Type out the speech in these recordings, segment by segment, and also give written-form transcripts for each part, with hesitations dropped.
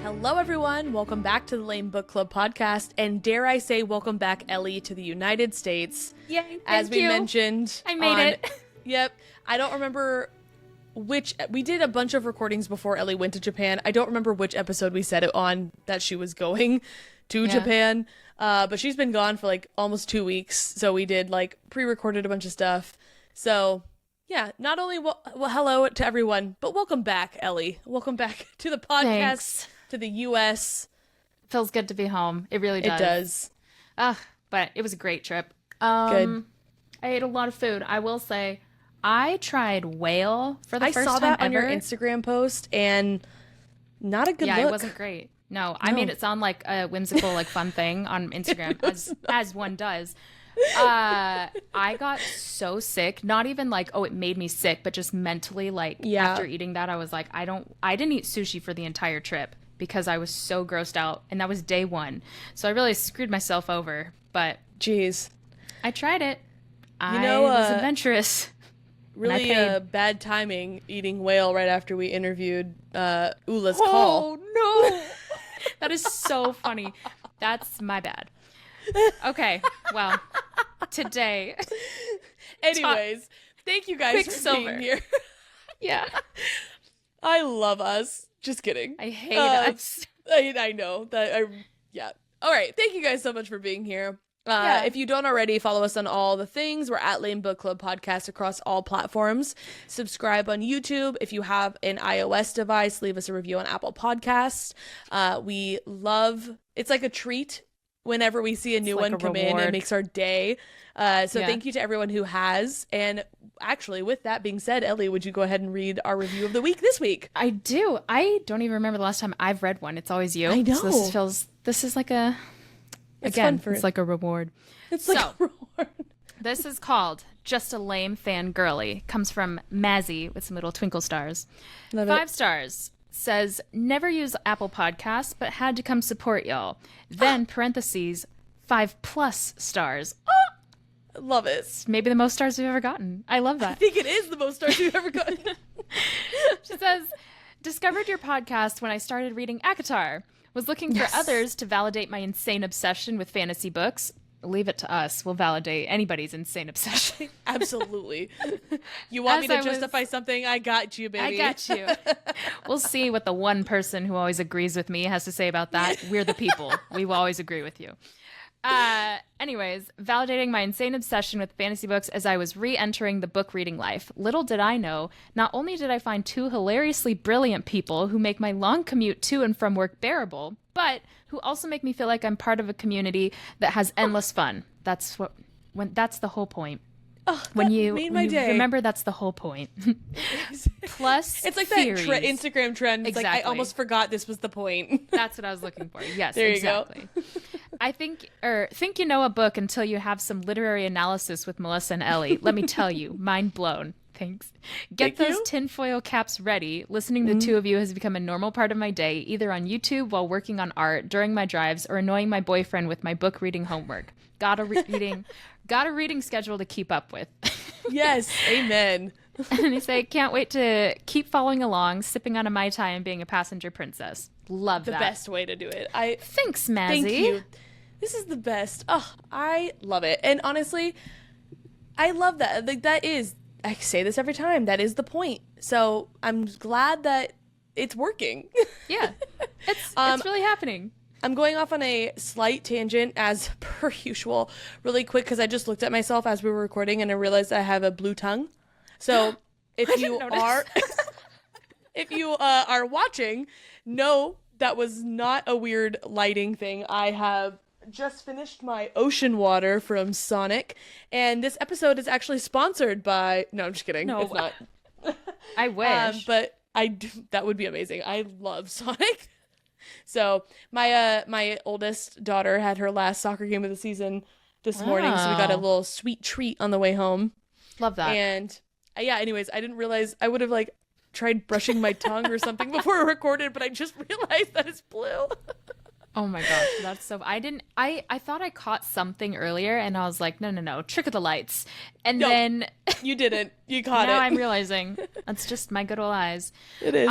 Hello, everyone. Welcome back to the L.A.M.E Book Club podcast, and dare I say, welcome back, Ellie, to the United States. Yay! As we mentioned, I made it. Yep. I don't remember which. We did a bunch of recordings before Ellie went to Japan. I don't remember which episode we said it on that she was going to Japan. But she's been gone for like almost 2 weeks, so we did like pre-recorded a bunch of stuff. So yeah, not only well, hello to everyone, but welcome back, Ellie. Welcome back to the podcast. Thanks. To the U.S. Feels good to be home. It really does. It does. But it was a great trip. Good. I ate a lot of food. I will say, I tried whale for the first time I saw that on ever. your Instagram post, and not a good look. Yeah, it wasn't great. No, I made it sound like a whimsical, like fun thing on Instagram, as one does. I got so sick. Not even like, oh, it made me sick, but just mentally, like after eating that, I was like, I didn't eat sushi for the entire trip because I was so grossed out, and that was day one. So I really screwed myself over. But jeez, I tried it. I was adventurous. Really bad timing eating whale right after we interviewed Ula's call. Oh no, that is so funny. That's my bad. Okay, well, today. Anyways, thank you guys for being here. Yeah. I love us. Just kidding. I hate us. I know. Yeah. All right. Thank you guys so much for being here. If you don't already, follow us on all the things. We're at L.A.M E Book Club Podcast across all platforms. Subscribe on YouTube. If you have an iOS device, leave us a review on Apple Podcasts. We love, it's like a treat whenever we see a new one come in. It makes our day. Thank you to everyone who has. And actually, with that being said, Ellie, would you go ahead and read our review of the week this week? I do. I don't even remember the last time I've read one. It's always you. I know. So this is like a, it's like a reward. It's like a reward. This is called Just a Lame Fangirly. Comes from Mazzy with some little twinkle stars. Love 5 it. stars. Says, never use Apple Podcasts, but had to come support y'all. Then, parentheses, 5+ stars. Oh! Love it. Maybe the most stars we've ever gotten. I love that. I think it is the most stars we've ever gotten. She says, discovered your podcast when I started reading ACOTAR. Was looking for others to validate my insane obsession with fantasy books. Leave it to us. We'll validate anybody's insane obsession. Absolutely. You want me to justify something? I got you, baby. I got you. We'll see what the one person who always agrees with me has to say about that. We're the people. We will always agree with you. Anyways, validating my insane obsession with fantasy books as I was re-entering the book reading life. Little did I know, not only did I find 2 hilariously brilliant people who make my long commute to and from work bearable, but who also make me feel like I'm part of a community that has endless fun. That's the whole point. Oh, when you remember, that's the whole point. Plus, it's like theories. That Instagram trend. It's exactly. Like, I almost forgot this was the point. That's what I was looking for. Yes, there exactly. You go. I think you know a book until you have some literary analysis with Melissa and Ellie. Let me tell you, mind blown. Thanks. Get those tinfoil caps ready. Listening to the two of you has become a normal part of my day, either on YouTube while working on art, during my drives, or annoying my boyfriend with my book reading homework. Got a reading schedule to keep up with. Yes, amen. And they say, can't wait to keep following along, sipping on a Mai Tai and being a passenger princess. Love that. The best way to do it. Thanks, Mazzy. Thank you. This is the best. Oh, I love it. And honestly, I love that. Like, that is, I say this every time, that is the point. So I'm glad that it's working. Yeah, it's really happening. I'm going off on a slight tangent as per usual really quick because I just looked at myself as we were recording and I realized I have a blue tongue. So if you are watching, no, that was not a weird lighting thing. I have just finished my ocean water from Sonic, and this episode is actually sponsored by, no, I'm just kidding. No. It's not. I wish. But that would be amazing. I love Sonic. So my oldest daughter had her last soccer game of the season this morning, so we got a little sweet treat on the way home. Love that. And anyways, I didn't realize I would have like tried brushing my tongue or something before I recorded, but I just realized that it's blue. Oh my gosh, that's so... I thought I caught something earlier, and I was like, no, trick of the lights. And then... You didn't. You caught it. Now I'm realizing. That's just my good old eyes. It is.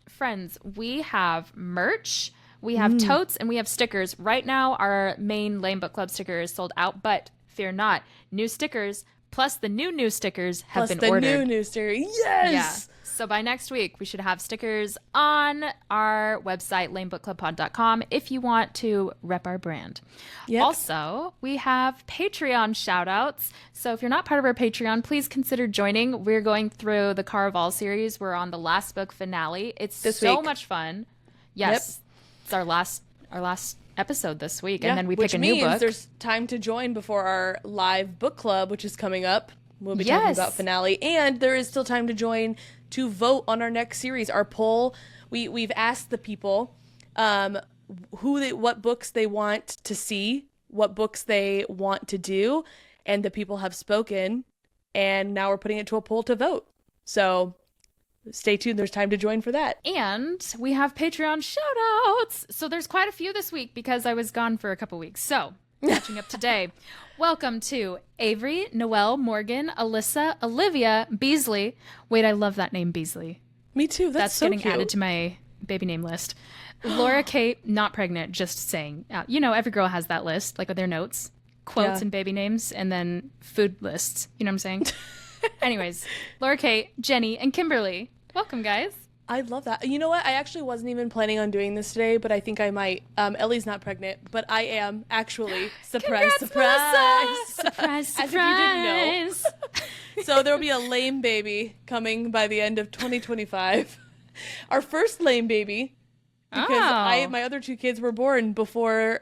Friends, we have merch. We have totes and we have stickers. Right now, our main L.A.M.E book club sticker is sold out, but fear not. New stickers, plus the new stickers have been ordered. Plus the new sticker. Yes! Yeah. So by next week, we should have stickers on our website, lamebookclubpod.com, if you want to rep our brand. Yep. Also, we have Patreon shoutouts. So if you're not part of our Patreon, please consider joining. We're going through the Caraval series. We're on the last book finale. It's this so week. Much fun. Yes. Yep. It's our last episode this week. Yeah, and then we pick a new book. Which means there's time to join before our live book club, which is coming up. We'll be talking about finale. And there is still time to join to vote on our next series. Our poll, we've asked the people what books they want to see, what books they want to do, and the people have spoken, and now we're putting it to a poll to vote. So stay tuned. There's time to join for that. And we have Patreon shout-outs. So there's quite a few this week because I was gone for a couple weeks. So catching up today. Welcome to Avery, Noelle, Morgan, Alyssa, Olivia, Beasley. Wait, I love that name, Beasley. Me too. That's so getting cute. Added to my baby name list. Laura Kate, not pregnant, just saying. Every girl has that list, like with their notes, quotes and baby names, and then food lists. You know what I'm saying? Anyways, Laura Kate, Jenny, and Kimberly. Welcome, guys. I love that. You know what? I actually wasn't even planning on doing this today, but I think I might. Ellie's not pregnant, but I am actually. Surprise, Congrats, surprise. Surprise, surprise. As if you didn't know. So there will be a L.A.M.E baby coming by the end of 2025. Our first L.A.M.E baby. Because my other two kids were born before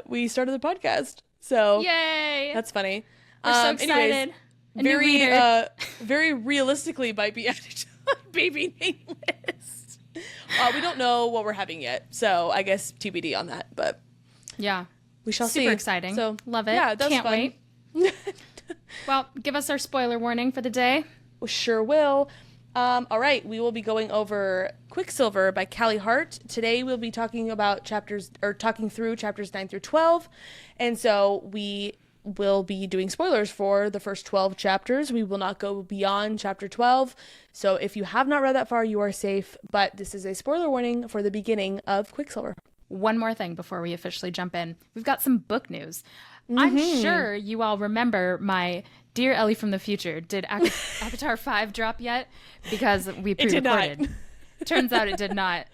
we started the podcast. So yay! That's funny. We're so excited. Anyways, very realistically might be added to my baby name list. We don't know what we're having yet, so I guess TBD on that. But yeah, we shall see. Super exciting. So love it. Yeah, that's Can't fun. wait. Well, give us our spoiler warning for the day. We sure will. All right, we will be going over Quicksilver by Callie Hart. Today we'll be talking through chapters 9 through 12. And so we will be doing spoilers for the first 12 chapters. We will not go beyond chapter 12. So if you have not read that far, you are safe. But this is a spoiler warning for the beginning of Quicksilver. One more thing before we officially jump in. We've got some book news. Mm-hmm. I'm sure you all remember my Dear Ellie from the future. Did Avatar 5 drop yet? Because we pre-recorded. It did not. Turns out it did not.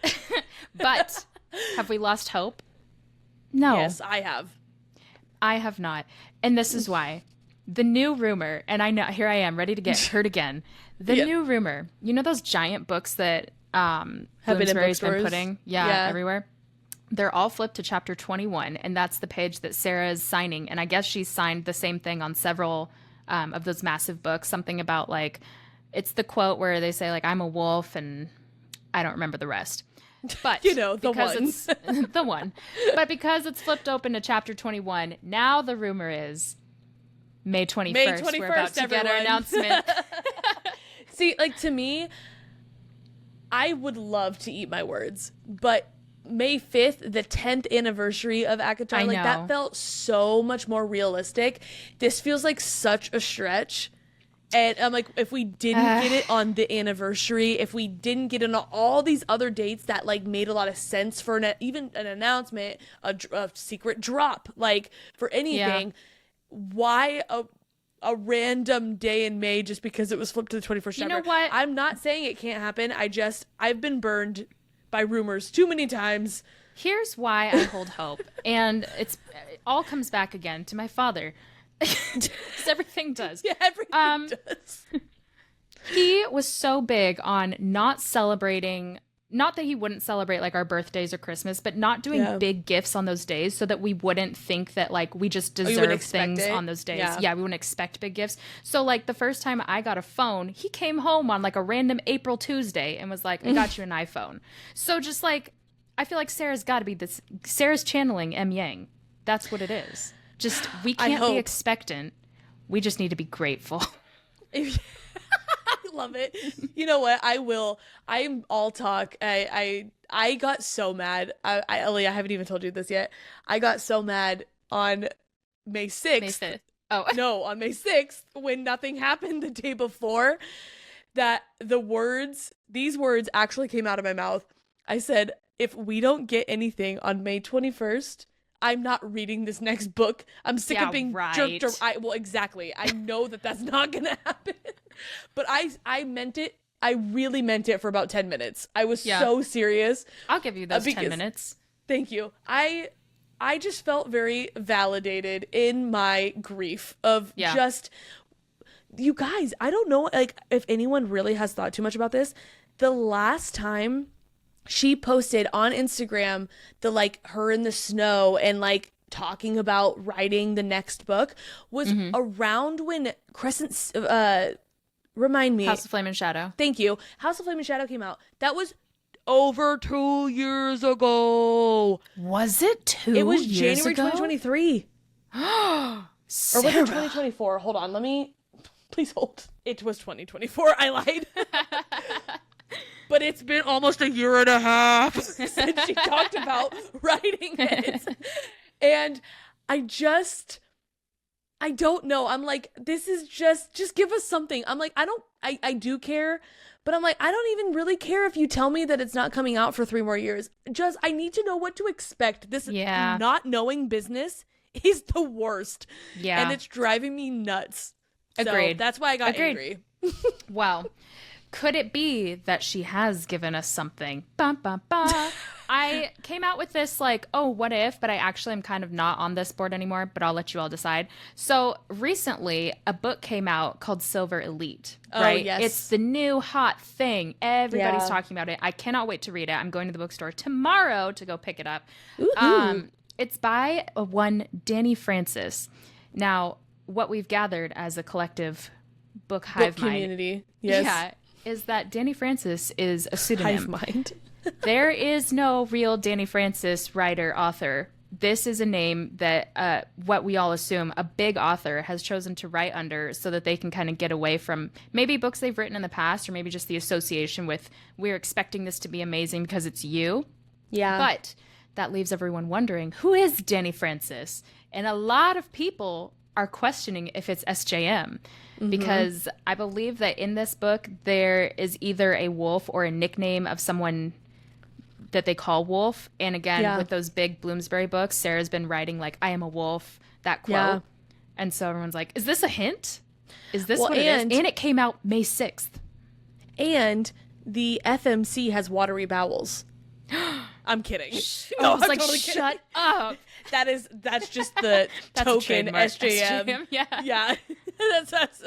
But have we lost hope? No. Yes, I have. I have not. And this is why. The new rumor, and I know, here I am, ready to get hurt again. The new rumor. You know those giant books that Bloomsbury's been putting everywhere? They're all flipped to chapter 21, and that's the page that Sarah is signing. And I guess she's signed the same thing on several of those massive books. Something about, like, it's the quote where they say, like, I'm a wolf, and I don't remember the rest. But you know, the one. It's the one. But because it's flipped open to chapter 21, now the rumor is May 21st. We're about to get our announcement. See, like, to me, I would love to eat my words, but May 5th, the 10th anniversary of ACOTAR, like, that felt so much more realistic. This feels like such a stretch. And I'm like, if we didn't get it on the anniversary, if we didn't get it on all these other dates that, like, made a lot of sense for even an announcement, a secret drop, like, for anything, why a random day in May just because it was flipped to the 21st chapter? You know what? I'm not saying it can't happen. I've been burned by rumors too many times. Here's why I hold hope. And it all comes back again to my father. Everything does. Yeah, everything does. He was so big on not celebrating, not that he wouldn't celebrate, like, our birthdays or Christmas, but not doing big gifts on those days so that we wouldn't think that, like, we just deserve things on those days. Yeah, we wouldn't expect big gifts. So, like, the first time I got a phone, he came home on, like, a random April Tuesday and was like, I got you an iPhone. So just, like, I feel like Sarah's got to be this. Sarah's channeling M. Yang. That's what it is. Just, we can't be expectant. We just need to be grateful. I love it. You know what? I'm all talk. I got so mad. Ellie, I haven't even told you this yet. I got so mad on May 6th. May 5th. Oh. No, on May 6th, when nothing happened the day before, that these words actually came out of my mouth. I said, if we don't get anything on May 21st, I'm not reading this next book. I'm sick of being jerked. Well, exactly. I know that that's not going to happen. But I meant it. I really meant it for about 10 minutes. I was so serious. I'll give you those 10 minutes. Thank you. I just felt very validated in my grief of just, you guys, I don't know, like, if anyone really has thought too much about this. The last time she posted on Instagram the, like, her in the snow and, like, talking about writing the next book was around when remind me. House of Flame and Shadow. Thank you. House of Flame and Shadow came out. That was over 2 years ago. Was it 2 years ago? It was January 2023. Or was it 2024? Hold on. Please hold. It was 2024. I lied. But it's been almost a year and a half since she talked about writing it. And I don't know. I'm like, this is just give us something. I'm like, I do care, but I'm like, I don't even really care if you tell me that it's not coming out for 3 more years. I need to know what to expect. This not knowing business is the worst. Yeah. And it's driving me nuts. Agreed. So that's why I got angry. Wow. Could it be that she has given us something? Bum, bum, bum. I came out with this like, oh, what if? But I actually am kind of not on this board anymore, but I'll let you all decide. So recently, a book came out called Silver Elite, right? Oh, yes. It's the new hot thing. Everybody's talking about it. I cannot wait to read it. I'm going to the bookstore tomorrow to go pick it up. It's by one Danny Francis. Now, what we've gathered as a collective book hive mind community, yes, is that Danny Francis is a pseudonym. Hive mind. There is no real Danny Francis writer, author. This is a name that what we all assume a big author has chosen to write under so that they can kind of get away from maybe books they've written in the past or maybe just the association with we're expecting this to be amazing because it's you. Yeah. But that leaves everyone wondering, who is Danny Francis? And a lot of people are questioning if it's SJM. Because I believe that in this book, there is either a wolf or a nickname of someone that they call Wolf. And again, with those big Bloomsbury books, Sarah's been writing like, I am a wolf, that quote. Yeah. And so everyone's like, is this a hint? Is this what it is? And it came out May 6th. And the FMC has watery bowels. I'm kidding. No, I was like, totally shut up. That's just the token SJM. Yeah. that's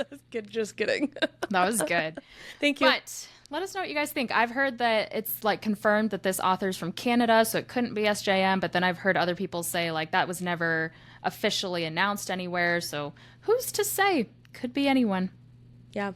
just kidding. That was good. Thank you. But let us know what you guys think. I've heard that it's like confirmed that this author's from Canada, so it couldn't be SJM. But then I've heard other people say like that was never officially announced anywhere. So who's to say? Could be anyone. Yeah.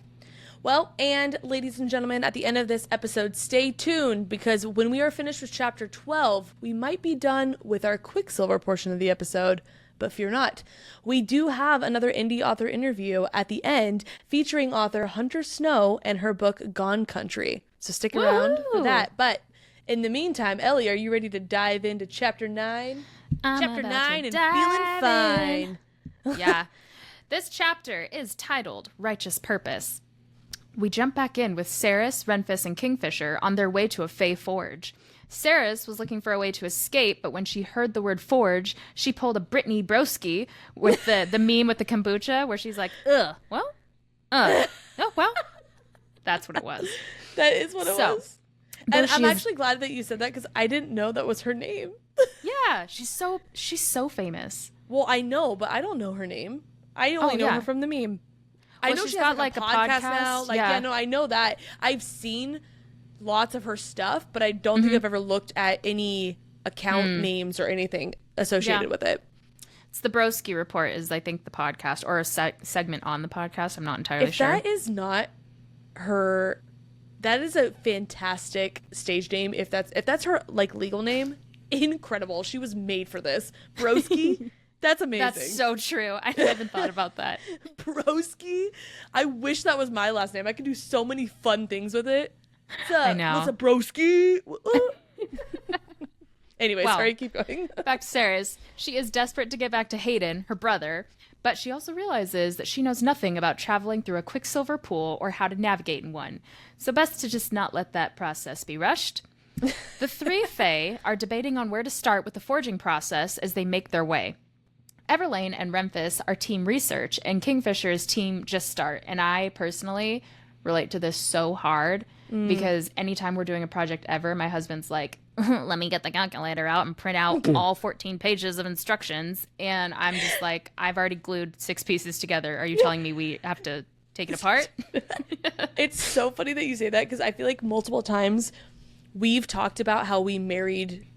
Well, and ladies and gentlemen, at the end of this episode, stay tuned because when we are finished with chapter 12, we might be done with our Quicksilver portion of the episode, but fear not. We do have another indie author interview at the end featuring author Hunter Snow and her book Gone Country. So stick around for that. But in the meantime, Ellie, are you ready to dive into chapter 9? Chapter 9 and feeling fine. Yeah. This chapter is titled Righteous Purpose. We jump back in with Saeris, Renfis, and Kingfisher on their way to a Fey forge. Saeris was looking for a way to escape, but when she heard the word forge, she pulled a Brittany Broski with the meme with the kombucha, where she's like, oh, well. That's what it was. That is what it was. And I'm actually glad that you said that because I didn't know that was her name. Yeah, she's so famous. Well, I know, but I don't know her name. I only know her from the meme. I know she's got like a podcast now. Like, no, I know that. I've seen lots of her stuff, but I don't think I've ever looked at any account names or anything associated with it. It's the Broski Report is, I think, the podcast or a segment on the podcast. I'm not entirely sure. If that is not her, that is a fantastic stage name. If that's her like legal name, incredible. She was made for this. Broski. That's amazing. That's so true. I haven't thought about that. Broski. I wish that was my last name. I could do so many fun things with it. I know. What's up, Broski? Anyway, sorry, keep going. Back to Saeris. She is desperate to get back to Hayden, her brother, but she also realizes that she knows nothing about traveling through a Quicksilver pool or how to navigate in one. So best to just not let that process be rushed. The three Fae are debating on where to start with the forging process as they make their way. Everlayne and Memphis are team research, and Kingfisher is team just start. And I personally relate to this so hard because anytime we're doing a project ever, my husband's like, let me get the calculator out and print out all 14 pages of instructions. And I'm just like, I've already glued 6 pieces together. Are you telling me we have to take it apart? It's so funny that you say that because I feel like multiple times we've talked about how we married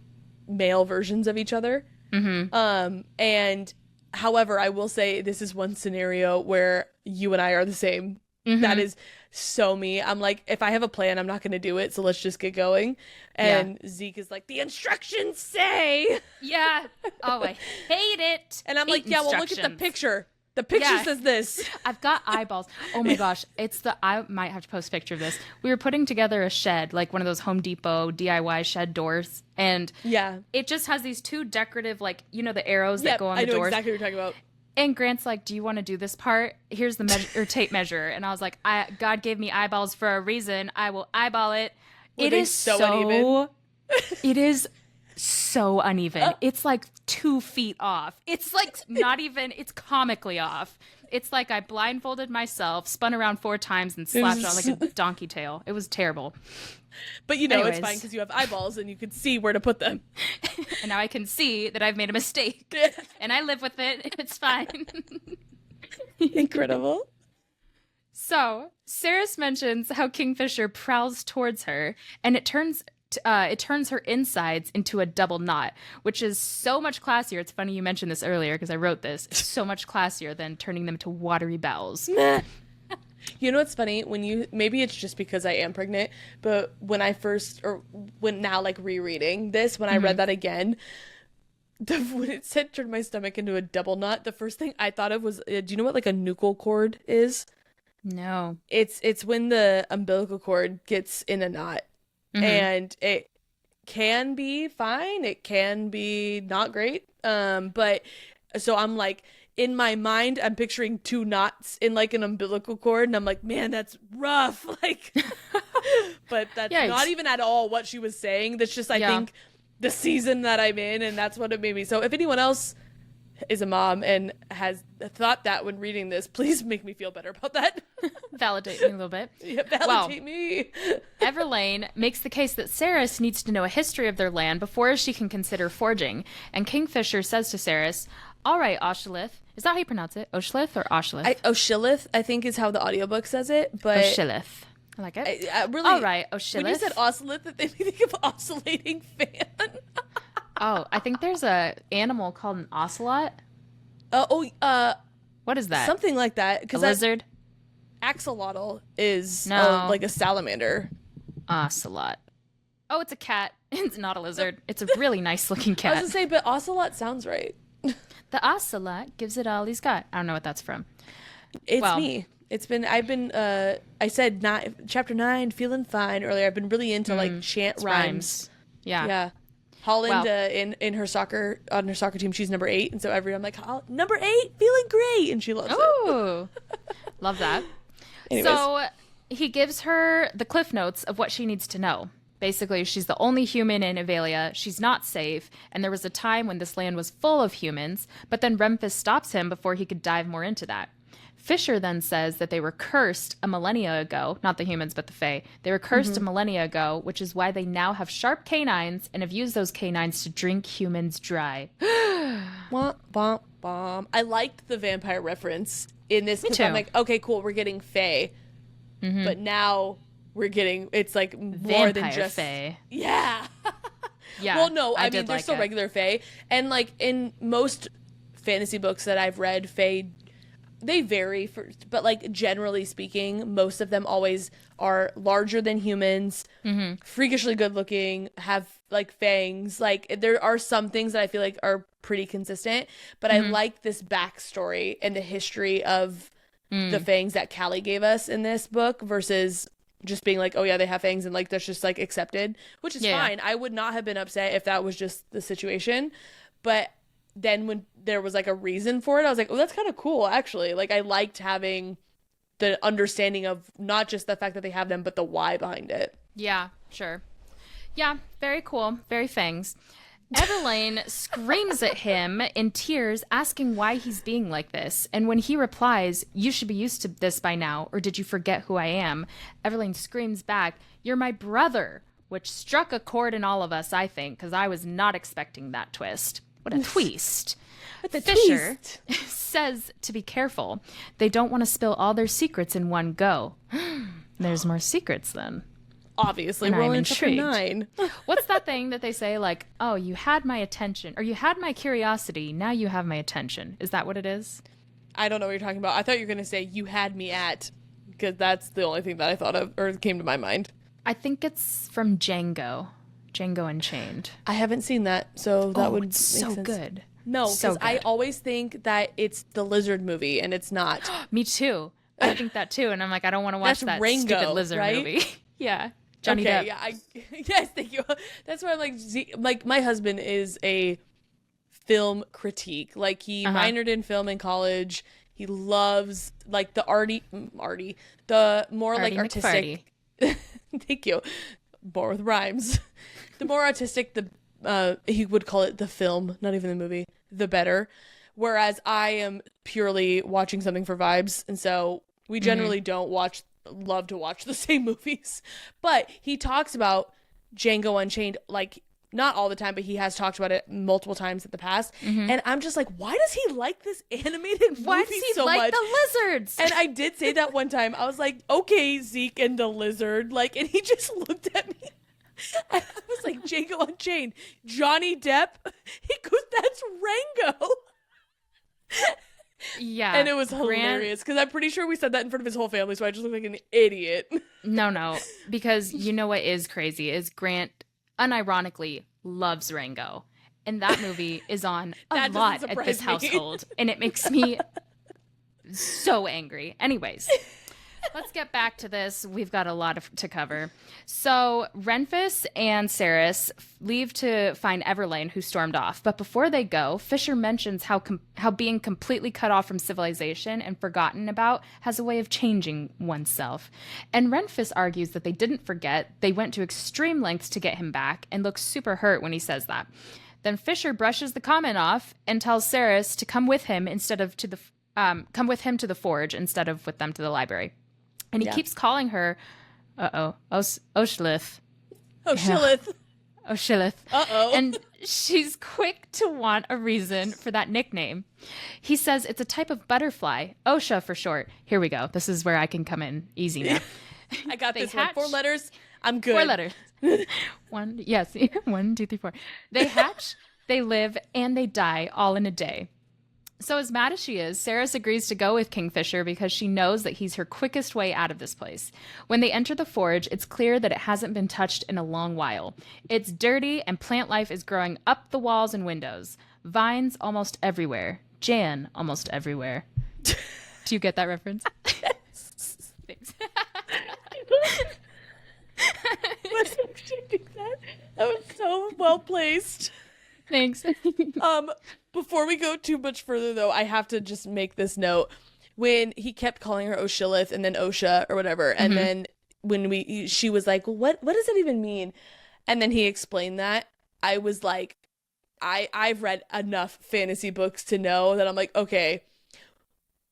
male versions of each other. And however, I will say this is one scenario where you and I are the same. That is so me. I'm like, if I have a plan, I'm not going to do it. So let's just get going. And Zeke is like, the instructions say. Yeah. Oh, I hate it. And I'm like, yeah, well, look at the picture. The picture says this. I've got eyeballs. Oh my gosh. I might have to post a picture of this. We were putting together a shed, like one of those Home Depot DIY shed doors. And it just has these 2 decorative, like, you know, the arrows that go on the doors. I know exactly what you're talking about. And Grant's like, do you want to do this part? Here's the tape measure. And I was like, God gave me eyeballs for a reason. I will eyeball it. It is so uneven. It is so uneven. It's like 2 feet off. It's like not even, it's comically off. It's like I blindfolded myself, spun around 4 times and slapped it on like a donkey tail. It was terrible. But you know, anyways, it's fine because you have eyeballs and you can see where to put them. And now I can see that I've made a mistake. And I live with it. It's fine. Incredible. So, Saeris mentions how Kingfisher prowls towards her, and it turns her insides into a double knot, which is so much classier. It's funny you mentioned this earlier because I wrote this. It's so much classier than turning them to watery bowels. You know what's funny? Maybe it's just because I am pregnant, but when now like rereading this, when I read that again, when it said turn my stomach into a double knot, the first thing I thought of was, do you know what like a nuchal cord is? No. It's when the umbilical cord gets in a knot. And it can be fine. It can be not great. But so I'm like, in my mind, I'm picturing 2 knots in like an umbilical cord. And I'm like, man, that's rough. Like, but that's not even at all what she was saying. That's just, I think, the season that I'm in. And that's what it made me. So if anyone else is a mom and has thought that when reading this, please make me feel better about that. Validate me a little bit. Yeah, validate me. Everlayne makes the case that Saeris needs to know a history of their land before she can consider forging. And Kingfisher says to Saeris, all right, Ocelot. Is that how you pronounce it? Ocelot or Ocelot? Ocelot, I think, is how the audiobook says it. But Ocelot. I like it. Really, all right, Ocelot. When you said Ocelot, that made me think of oscillating fan. Oh, I think there's a animal called an ocelot. What is that? Something like that. A lizard? Axolotl is like a salamander. Ocelot. Oh, it's a cat. It's not a lizard. It's a really nice looking cat. I was going to say, but ocelot sounds right. The ocelot gives it all he's got. I don't know what that's from. It's me. I said chapter 9, feeling fine earlier. I've been really into like chant rhymes. Yeah. Holland in her soccer team, she's number 8, and so I'm like, number 8, feeling great, and she loves it. Oh, love that. Anyways. So he gives her the cliff notes of what she needs to know. Basically, she's the only human in Avelia. She's not safe, and there was a time when this land was full of humans. But then Memphis stops him before he could dive more into that. Fisher then says that they were cursed a millennia ago, not the humans, but the Fae. They were cursed a millennia ago, which is why they now have sharp canines and have used those canines to drink humans dry. Womp, womp, womp. I liked the vampire reference in this because too. I'm like, okay, cool, we're getting Fae. But now we're getting, it's like more vampire than just Fae. Yeah. Yeah. Well, no, I mean, did they're like still it. regular Fae. And like in most fantasy books that I've read, Fae, they vary, but like generally speaking, most of them always are larger than humans, freakishly good looking, have like fangs. Like there are some things that I feel like are pretty consistent, but I like this backstory and the history of the fangs that Callie gave us in this book versus just being like, oh yeah, they have fangs and like that's just like accepted, which is fine. I would not have been upset if that was just the situation, but then when there was like a reason for it, I was like, oh, that's kind of cool actually. Like I liked having the understanding of not just the fact that they have them, but the why behind it. Yeah, sure. Yeah, very cool. Very fangs. Everlayne screams at him in tears, asking why he's being like this. And when he replies, "You should be used to this by now, or did you forget who I am?" Everlayne screams back, "You're my brother," which struck a chord in all of us, I think, because I was not expecting that twist. What a twist. Fisher says to be careful. They don't want to spill all their secrets in one go. There's more secrets then. Obviously, and we're I'm only intrigued. 9. What's that thing that they say, like, oh, you had my attention, or you had my curiosity, now you have my attention? Is that what it is? I don't know what you're talking about. I thought you were going to say you had me at, because that's the only thing that I thought of, or came to my mind. I think it's from Django Unchained. I haven't seen that, so that would it's so make sense. Good. No, because so I always think that it's the lizard movie, and it's not. Me too. I think that too, and I'm like, I don't want to watch That's that Rango, stupid lizard right? movie. Yeah. Johnny Depp. Yeah, yes, thank you. That's why I'm like my husband is a film critique. Like he minored in film in college. He loves like the the more like artistic. Thank you. More with rhymes. The more artistic, he would call it the film, not even the movie, the better. Whereas I am purely watching something for vibes, and so we generally don't love to watch the same movies. But he talks about Django Unchained, like not all the time, but he has talked about it multiple times in the past. And I'm just like, why does he like this animated movie Why does he so like much? the lizards? And I did say that one time. I was like, okay, Zeke and the lizard. Like, and he just looked at me. And I was like, Django Unchained, Johnny Depp. He goes, that's Rango. Yeah. And it was hilarious because I'm pretty sure we said that in front of his whole family, so I just look like an idiot. No, because you know what is crazy is Grant unironically loves Rango. And that movie is on a lot at this household. And it makes me so angry. Anyways, let's get back to this. We've got a lot to cover. So Renfis and Saeris leave to find Everlayne, who stormed off. But before they go, Fisher mentions how being completely cut off from civilization and forgotten about has a way of changing oneself. And Renfis argues that they didn't forget. They went to extreme lengths to get him back and looks super hurt when he says that. Then Fisher brushes the comment off and tells Saeris to come with him instead of to the forge instead of with them to the library. And he keeps calling her, Ocelot. Ocelot. And she's quick to want a reason for that nickname. He says it's a type of butterfly, Osha for short. Here we go. This is where I can come in easy now. I got this one. 4 letters. I'm good. 4 letters. 1, 2, 3, 4. They hatch, they live, and they die all in a day. So as mad as she is, Saeris agrees to go with Kingfisher because she knows that he's her quickest way out of this place. When they enter the forge, it's clear that it hasn't been touched in a long while. It's dirty and plant life is growing up the walls and windows. Vines almost everywhere. Jan almost everywhere. Do you get that reference? Yes. Thanks. That was so well placed. Thanks. Before we go too much further, though, I have to just make this note. When he kept calling her Oshilith and then Osha or whatever, and then when she was like, what does that even mean? And then he explained that, I was like, I've read enough fantasy books to know that I'm like, okay,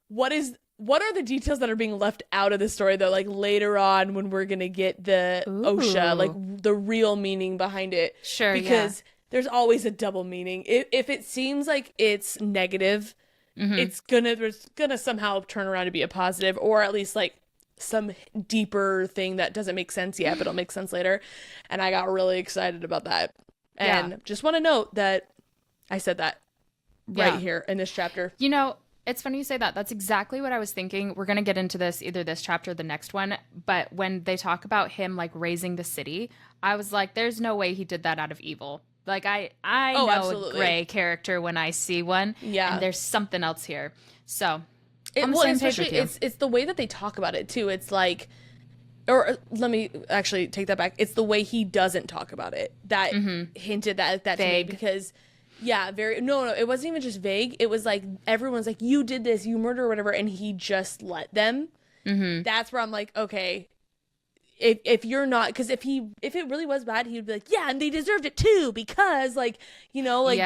what are the details that are being left out of the story, though? Like later on when we're gonna get the Osha, like the real meaning behind it. Sure, because there's always a double meaning. If it seems like it's negative, there's gonna somehow turn around to be a positive, or at least like some deeper thing that doesn't make sense yet, but it'll make sense later. And I got really excited about that. And just want to note that I said that right here in this chapter. You know, it's funny you say that. That's exactly what I was thinking. We're going to get into this, either this chapter or the next one. But when they talk about him like raising the city, I was like, there's no way he did that out of evil. Like I know absolutely. a gray character when I see one. Yeah. And there's something else here. So I'm the same page with you. It's the way that they talk about it too. It's like, or let me actually take that back. It's the way he doesn't talk about it that hinted that to me, because no, it wasn't even just vague. It was like everyone's like, you did this, you murder or whatever, and he just let them. That's where I'm like, okay, if you're not, because if it really was bad, he would be like, yeah, and they deserved it too, because like, you know, like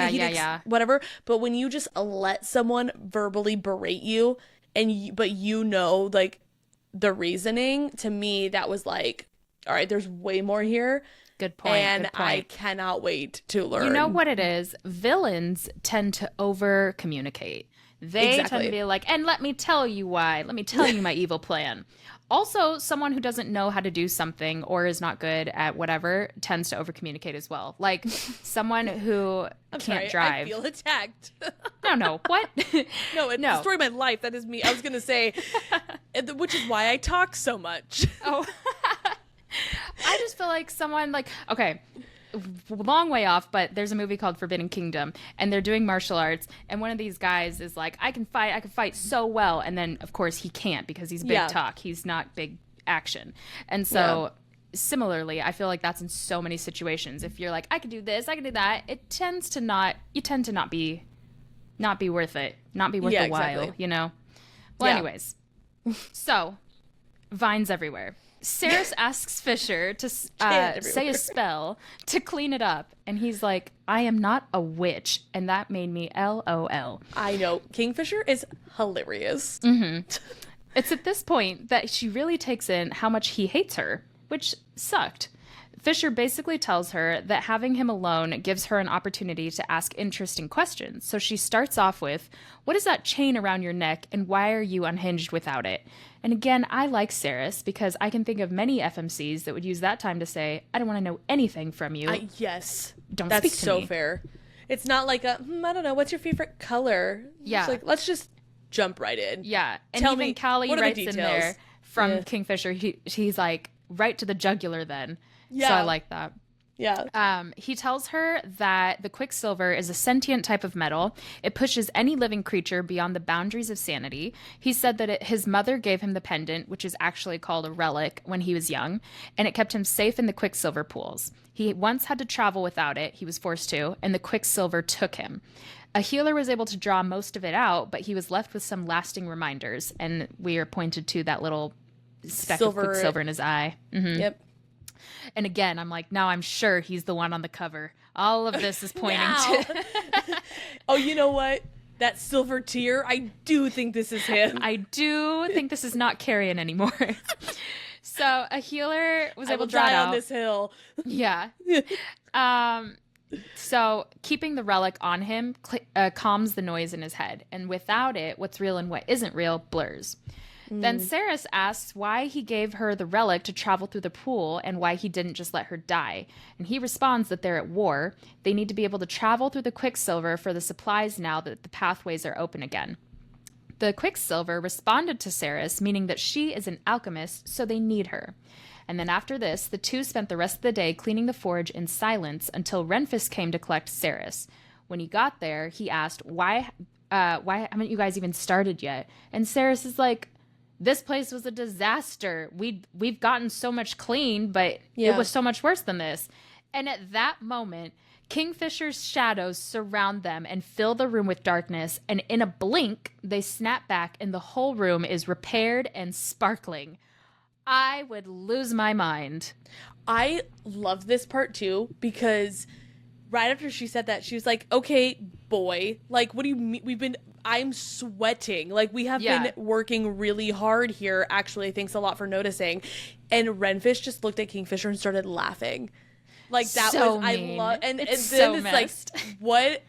whatever. But when you just let someone verbally berate you, but you know, like the reasoning, to me that was like, all right, there's way more here. Good point. And I cannot wait to learn. You know what it is? Villains tend to over communicate. They tend to be like, and let me tell you why. Let me tell you my evil plan. Also, someone who doesn't know how to do something or is not good at whatever tends to over communicate as well. Like someone who can't drive. I feel attacked. No. What? No, it's the story of my life. That is me. I was going to say, which is why I talk so much. Oh. I just feel like someone like, okay, long way off, but there's a movie called Forbidden Kingdom, and they're doing martial arts, and one of these guys is like, I can fight so well, and then of course he can't because he's big talk, he's not big action. And so similarly, I feel like that's in so many situations. If you're like, I can do this, I can do that, you tend to not be worth it, not be worth the while, you know? Well, anyways, so vines everywhere. Saeris asks Fisher to say a spell to clean it up, and he's like, I am not a witch, and that made me LOL. I know. Kingfisher is hilarious. Mm-hmm. It's at this point that she really takes in how much he hates her, which sucked. Fisher basically tells her that having him alone gives her an opportunity to ask interesting questions. So she starts off with, what is that chain around your neck, and why are you unhinged without it? And again, I like Saeris because I can think of many FMCs that would use that time to say, I don't want to know anything from you. Yes. Don't That's speak to me. so fair. It's not like I don't know, what's your favorite color? Yeah. It's like, let's just jump right in. Yeah. And Tell even me, Callie what are writes the in details? there from Kingfisher, he's like, right to the jugular then. Yeah. So I like that. Yeah. He tells her that the Quicksilver is a sentient type of metal. It pushes any living creature beyond the boundaries of sanity. He said that his mother gave him the pendant, which is actually called a relic, when he was young, and it kept him safe in the Quicksilver pools. He once had to travel without it. He was forced to, and the Quicksilver took him. A healer was able to draw most of it out, but he was left with some lasting reminders, and we are pointed to that little speck of Quicksilver in his eye. Mm-hmm. Yep. And again, I'm like, now I'm sure he's the one on the cover. All of this is pointing to... Oh, you know what? That silver tear, I do think this is him. I do think this is not Carrion anymore. So a healer was able to draw it out. On this hill. Yeah. So keeping the relic on him calms the noise in his head. And without it, what's real and what isn't real blurs. Then Saeris asks why he gave her the relic to travel through the pool and why he didn't just let her die. And he responds that they're at war. They need to be able to travel through the Quicksilver for the supplies now that the pathways are open again. The Quicksilver responded to Saeris, meaning that she is an alchemist, so they need her. And then after this, the two spent the rest of the day cleaning the forge in silence until Renfis came to collect Saeris. When he got there, he asked, why haven't you guys even started yet? And Saeris is like, this place was a disaster. We've gotten so much clean, but it was so much worse than this. And at that moment, Kingfisher's shadows surround them and fill the room with darkness. And in a blink, they snap back and the whole room is repaired and sparkling. I would lose my mind. I love this part too, because right after she said that, she was like, okay, boy, like, what do you mean? I'm sweating. Like, we have been working really hard here. Actually, thanks a lot for noticing. And Renfish just looked at Kingfisher and started laughing. Like, that so was, mean. I love, and then so it's messed. like, what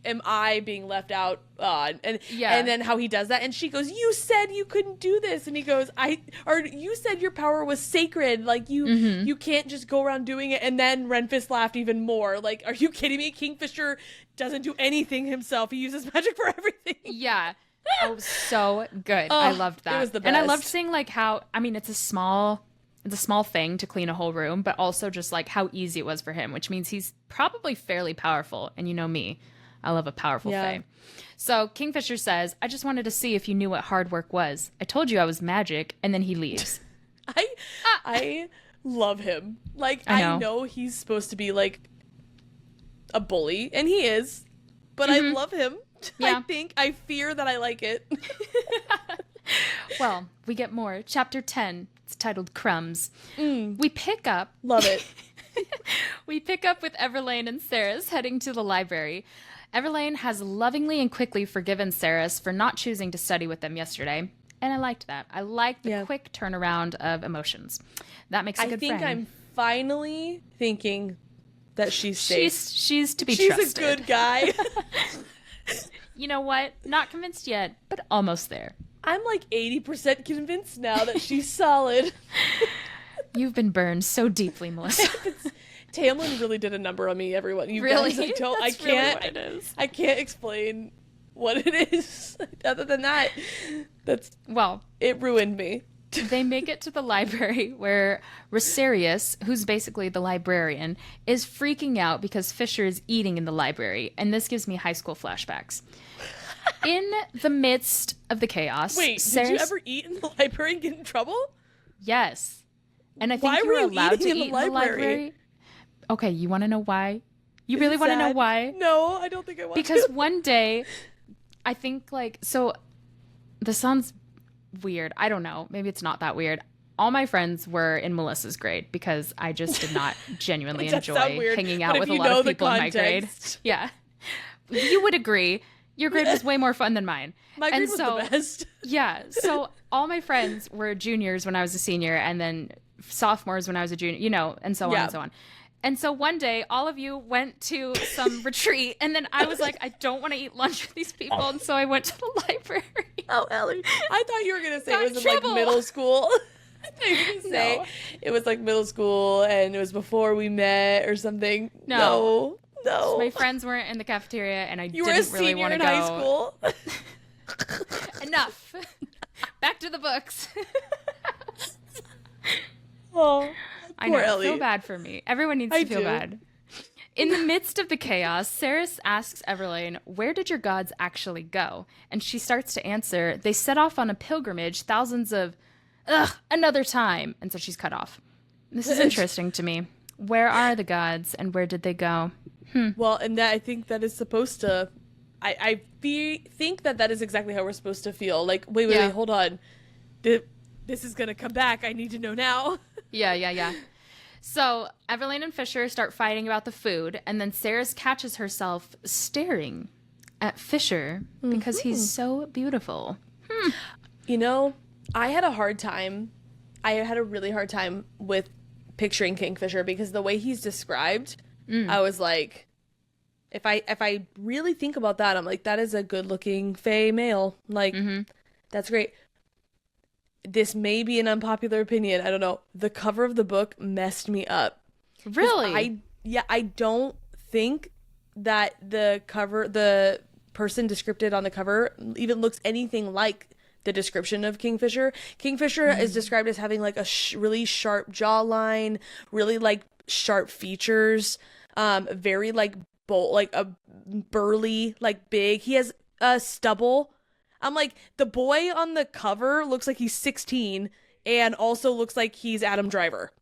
am I being left out on? And then how he does that. And she goes, you said you couldn't do this. And he goes, you said your power was sacred. Like, you can't just go around doing it. And then Renfish laughed even more. Like, are you kidding me? Kingfisher doesn't do anything himself. He uses magic for everything. Yeah. Oh, so good. I loved that. It was the best. And I loved seeing like how, I mean, it's a small thing to clean a whole room, but also just like how easy it was for him, which means he's probably fairly powerful. And you know me, I love a powerful fae. So Kingfisher says, I just wanted to see if you knew what hard work was. I told you I was magic. And then he leaves. I love him. Like, I know he's supposed to be like a bully, and he is, but I love him. I fear that I like it. Well, we get more. Chapter 10. It's titled Crumbs. We pick up. Love it. We pick up with Everlayne and Saeris heading to the library. Everlayne has lovingly and quickly forgiven Saeris for not choosing to study with them yesterday. And I liked that. I liked the quick turnaround of emotions. That makes a good friend. I think I'm finally thinking that she's safe. She's to be trusted. She's a good guy. You know what? Not convinced yet, but almost there. I'm like 80% convinced now that she's solid. You've been burned so deeply, Melissa. Tamlin really did a number on me, everyone. You really? Guys, I can't. Really what it is. I can't explain what it is. Other than that, it ruined me. They make it to the library where Saeris, who's basically the librarian, is freaking out because Fisher is eating in the library, and this gives me high school flashbacks. In the midst of the chaos, wait, did you ever eat in the library and get in trouble? Yes, and I think you were allowed to eat in the library. Okay, you want to know why? You really want to know why? No, I don't think I want to. Because one day, I think this sounds weird. I don't know. Maybe it's not that weird. All my friends were in Melissa's grade because I just did not genuinely enjoy hanging out with a lot of people in my grade. Yeah. You would agree. Your grade was way more fun than mine. My grade was the best. Yeah. So all my friends were juniors when I was a senior, and then sophomores when I was a junior, and so on and so on. And so one day, all of you went to some retreat, and then I was like, I don't want to eat lunch with these people, and so I went to the library. Oh, Ellie. I thought you were going to say it was in, middle school. I thought you were going to say it was, middle school, and it was before we met or something. No. So my friends weren't in the cafeteria, and I didn't really want to go. You were a senior in high school. Enough. Back to the books. Oh. I know, Ellie. Feel bad for me. Everyone needs to feel bad. In the midst of the chaos, Saeris asks Everlayne, where did your gods actually go? And she starts to answer, they set off on a pilgrimage thousands of, another time. And so she's cut off. This is interesting to me. Where are the gods and where did they go? Well, and I think that is supposed to, I think that is exactly how we're supposed to feel. Like, wait, hold on. This is going to come back. I need to know now. Yeah. So Everlayne and Fisher start fighting about the food, and then Saeris catches herself staring at Fisher because he's so beautiful. I had a hard time. I had a really hard time with picturing Kingfisher because the way he's described, I was like, if I really think about that, I'm like, that is a good-looking fae male. Like, that's great. This may be an unpopular opinion. I don't know. The cover of the book messed me up. Really? I don't think that the person described on the cover even looks anything like the description of Kingfisher. Kingfisher is described as having like a really sharp jawline, really like sharp features, very like bold, like a burly, like big. He has a stubble. I'm like, the boy on the cover looks like he's 16 and also looks like he's Adam Driver.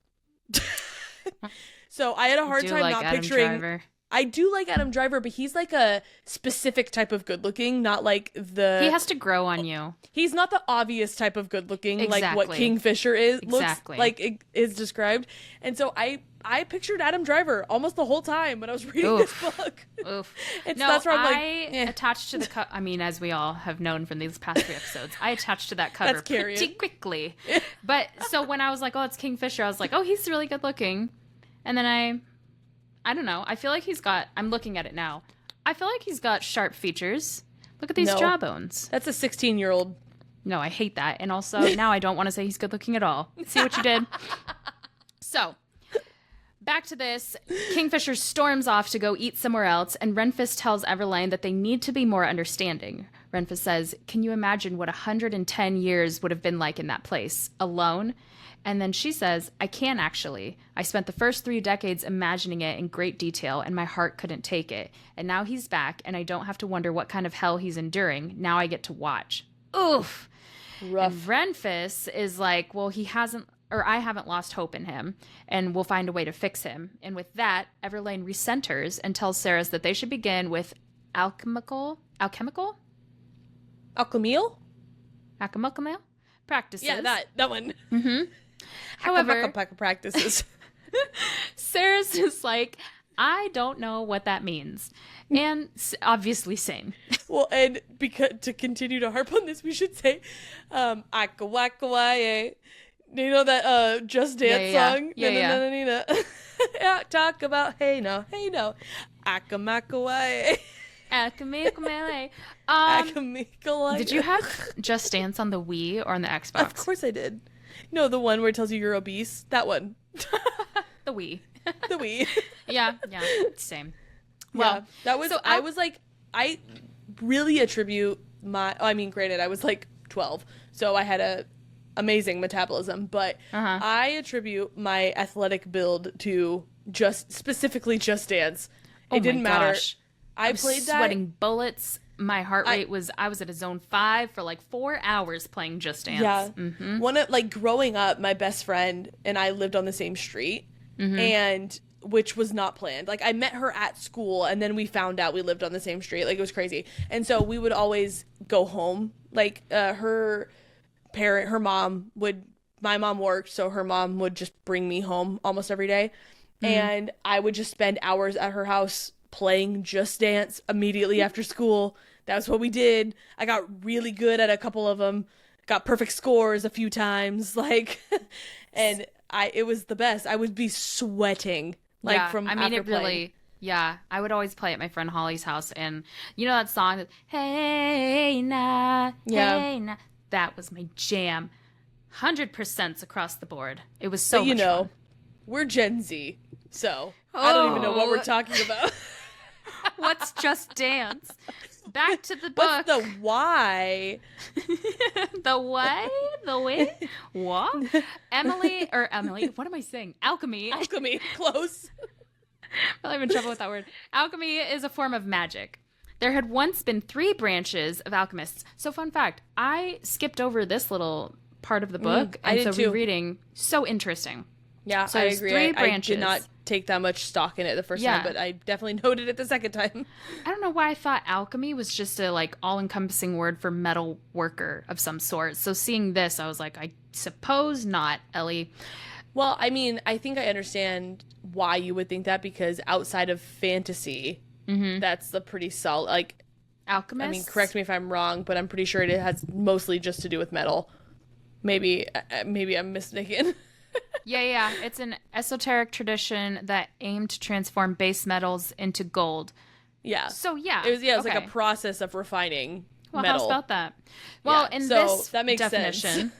So I had a hard time not picturing. Driver. I do like Adam Driver, but he's like a specific type of good looking, not like the. He has to grow on you. He's not the obvious type of good looking, like what Kingfisher is. Looks like it is described. And so I pictured Adam Driver almost the whole time when I was reading this book. Oof. And so that's where I'm attached to the cover. I mean, as we all have known from these past 3 episodes, I attached to that cover pretty quickly. But so when I was like, oh, it's Kingfisher, I was like, oh, he's really good looking. And then I don't know. I feel like I'm looking at it now. I feel like he's got sharp features. Look at these jawbones. That's a 16-year-old. No, I hate that. And also now I don't want to say he's good looking at all. See what you did? So back to this. Kingfisher storms off to go eat somewhere else, and Renfis tells Everlayne that they need to be more understanding. Renfis says, can you imagine what 110 years would have been like in that place? Alone? And then she says, I can actually. I spent the first 3 decades imagining it in great detail, and my heart couldn't take it. And now he's back, and I don't have to wonder what kind of hell he's enduring. Now I get to watch. Oof. Rough. And Renfis is like, well, I haven't lost hope in him, and we'll find a way to fix him. And with that, Everlayne recenters and tells Saeris that they should begin with alchemical? Alchemical? practices. Yeah, that one. However, Practices. Saeris is like, I don't know what that means. And obviously same. Well, and because to continue to harp on this, we should say, "Aka waka wae." You know that Just Dance song? Yeah. Yeah, talk about hey no, "Aka maka wae." Alchemical. Did you have Just Dance on the Wii or on the Xbox? Of course I did. No, the one where it tells you you're obese. That one. The Wii. The Wii. Yeah, same. Well, yeah, that was. So I was like, I really attribute granted, I was like 12, so I had a amazing metabolism, but I attribute my athletic build to specifically Just Dance. It didn't matter. I played that. Sweating bullets. My heart rate I was at a zone 5 for like 4 hours playing Just Dance. Yeah. One of, like, growing up, my best friend and I lived on the same street, and which was not planned. Like, I met her at school, and then we found out we lived on the same street. Like, it was crazy. And so we would always go home. Like, my mom worked, so her mom would just bring me home almost every day. And I would just spend hours at her house playing Just Dance immediately after school. That's what we did. I got really good at a couple of them. Got perfect scores a few times. Like, and it was the best. I would be sweating. Like, yeah, from I mean, after playing. Yeah, I would always play at my friend Holly's house, and you know that song, Hey Na, Hey Na? That was my jam. 100% across the board. It was so much fun. We're Gen Z, so I don't even know what we're talking about. What's Just Dance? Back to the book. What's the why? The what? The way? What? Emily, what am I saying? Alchemy. Alchemy, close. I'm in trouble with that word. Alchemy is a form of magic. There had once been 3 branches of alchemists. So, fun fact, I skipped over this little part of the book, and so rereading, so interesting. Yeah, so I agree. 3 branches. I did not take that much stock in it the first time, but I definitely noted it the second time. I don't know why I thought alchemy was just a like all-encompassing word for metal worker of some sort. So seeing this, I was like, I suppose not, Ellie. Well, I mean, I think I understand why you would think that, because outside of fantasy, that's the pretty solid, like, alchemist. I mean, correct me if I'm wrong, but I'm pretty sure it has mostly just to do with metal. Maybe I'm mistaken. Yeah. It's an esoteric tradition that aimed to transform base metals into gold. Yeah. So, yeah. It was like a process of refining metal. How about that? Well, in this that makes definition,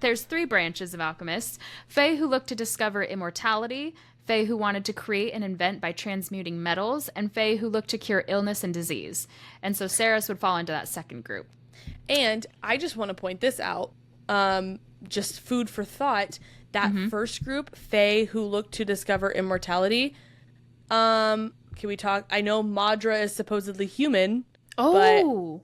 there's 3 branches of alchemists. Fae who look to discover immortality, Fae who wanted to create and invent by transmuting metals, and Fae who look to cure illness and disease. And so Saeris would fall into that second group. And I just want to point this out, just food for thought. That first group, Fae who look to discover immortality. Can we talk? I know Madra is supposedly human. Oh.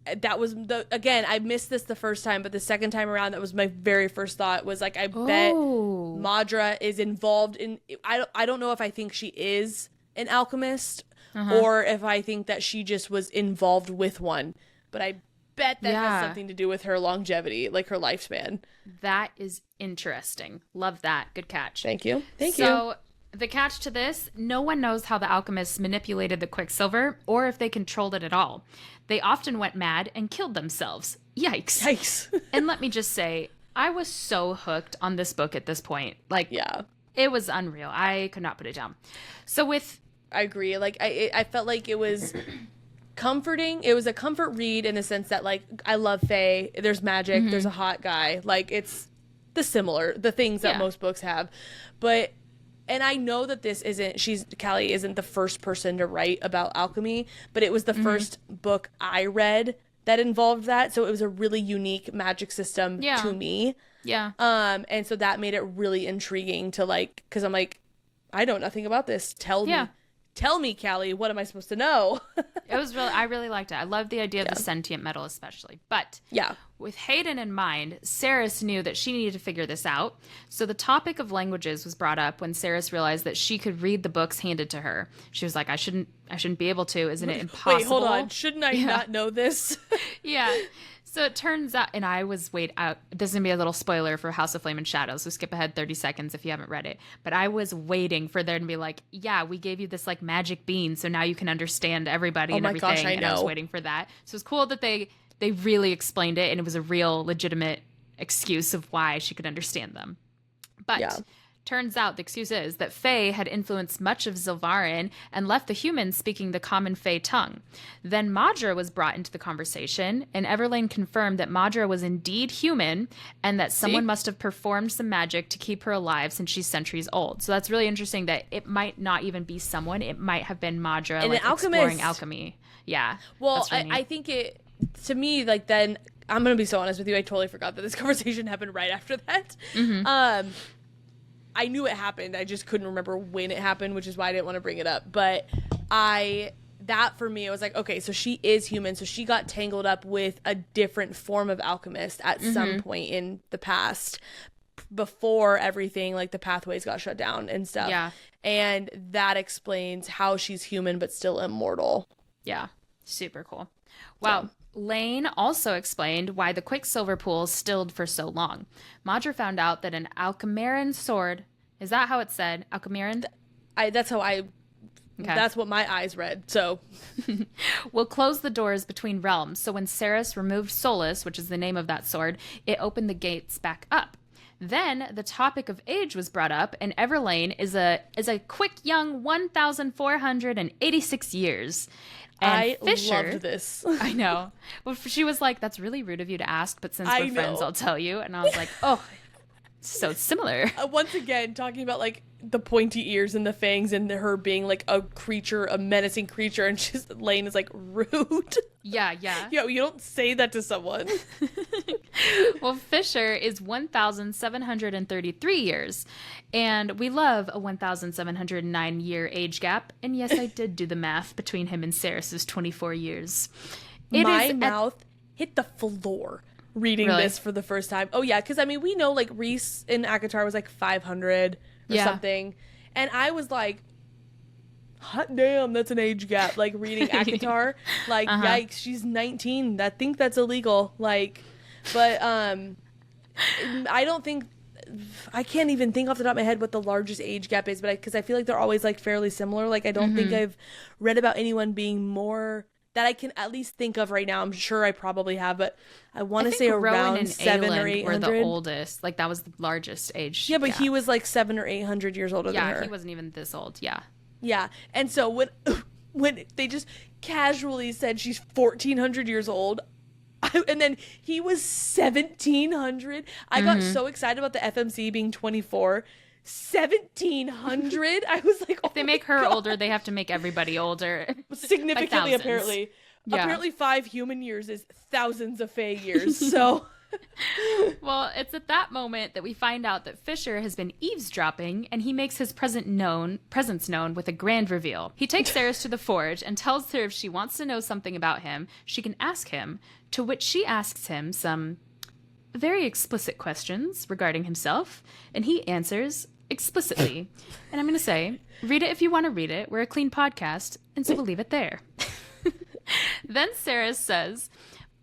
But that was again, I missed this the first time, but the second time around, that was my very first thought, was like, I bet Madra is involved in, I don't know if I think she is an alchemist or if I think that she just was involved with one, but I bet that has something to do with her longevity, like her lifespan. That is interesting. Love that. Good catch. Thank you. So the catch to this, no one knows how the alchemists manipulated the Quicksilver or if they controlled it at all. They often went mad and killed themselves. Yikes. And let me just say, I was so hooked on this book at this point. Like, it was unreal. I could not put it down. I agree. Like, I felt like it was comforting. It was a comfort read in the sense that, like, I love Fae. There's magic. There's a hot guy. Like, it's the things that most books have. But, and I know that Callie isn't the first person to write about alchemy, but it was the first book I read that involved that. So it was a really unique magic system to me. Yeah. And so that made it really intriguing to, like, because I'm like, I know nothing about this. Tell me, Callie, what am I supposed to know? I really liked it. I love the idea of the sentient metal especially. But with Hayden in mind, Saeris knew that she needed to figure this out. So the topic of languages was brought up when Saeris realized that she could read the books handed to her. She was like, I shouldn't be able to. Isn't it impossible? Wait, hold on. Shouldn't I not know this? So it turns out, and I was this is going to be a little spoiler for House of Flame and Shadow, so skip ahead 30 seconds if you haven't read it. But I was waiting for there to be like, yeah, we gave you this like magic bean, so now you can understand everybody and everything. Gosh, I know. And I was waiting for that. So it's cool that they really explained it, and it was a real legitimate excuse of why she could understand them. But turns out the excuse is that Fae had influenced much of Zilvarin and left the humans speaking the common Fae tongue. Then Madra was brought into the conversation, and Everlayne confirmed that Madra was indeed human and that someone must have performed some magic to keep her alive since she's centuries old. So that's really interesting that it might not even be someone. It might have been Madra and like, an exploring alchemy. Yeah. Well, I think it, to me, like then, I'm going to be so honest with you, I totally forgot that this conversation happened right after that. Mm-hmm. I knew it happened. I just couldn't remember when it happened, which is why I didn't want to bring it up. But that for me, it was like, okay, so she is human. So she got tangled up with a different form of alchemist at some point in the past before everything, like the pathways got shut down and stuff. Yeah. And that explains how she's human but still immortal. Yeah. Super cool. Wow. Lane also explained why the Quicksilver pool stilled for so long. Madra found out that an alchemiran sword, is that how it's said? Alchemiran? That's what my eyes read, so. will close the doors between realms, so when Saeris removed Solus, which is the name of that sword, it opened the gates back up. Then the topic of age was brought up, and Everlayne is a quick young 1,486 years. And Fisher, loved this. I know. Well, she was like, that's really rude of you to ask, but since we're friends, I'll tell you. And I was like, oh, so similar. Once again, talking about like the pointy ears and the fangs and her being like a creature, a menacing creature, and Lane is like rude. Yeah. Yo, you don't say that to someone. Well, Fisher is 1,733 years, and we love a 1,709-year age gap. And yes, I did do the math between him and Saeris' 24 years. My mouth hit the floor reading this for the first time. Oh, yeah, because, I mean, we know, like, Rhys in ACOTAR was, like, 500 or something. And I was like, hot damn, that's an age gap. Like, reading ACOTAR. Like, yikes, she's 19. I think that's illegal. Like, but I don't think... I can't even think off the top of my head what the largest age gap is, but because I feel like they're always, like, fairly similar. Like, I don't think I've read about anyone being more... that I can at least think of right now. I'm sure I probably have, but I want to say around 700 or 800. Were the oldest. Like, that was the largest age. Yeah, but he was like 700 or 800 years older than her. Yeah, he wasn't even this old. Yeah. Yeah, and so when they just casually said she's 1,400 years old, and then he was 1,700, I got so excited about the FMC being 24. 1,700. I was like, if they make her older, they have to make everybody older significantly. Apparently 5 human years is thousands of Fae years. So well, it's at that moment that we find out that Fisher has been eavesdropping, and he makes his presence known with a grand reveal. He takes Saeris to the forge and tells her if she wants to know something about him, she can ask him, to which she asks him some very explicit questions regarding himself, and he answers explicitly. And I'm going to say, read it if you want to read it. We're a clean podcast, and so we'll leave it there. Then Saeris says,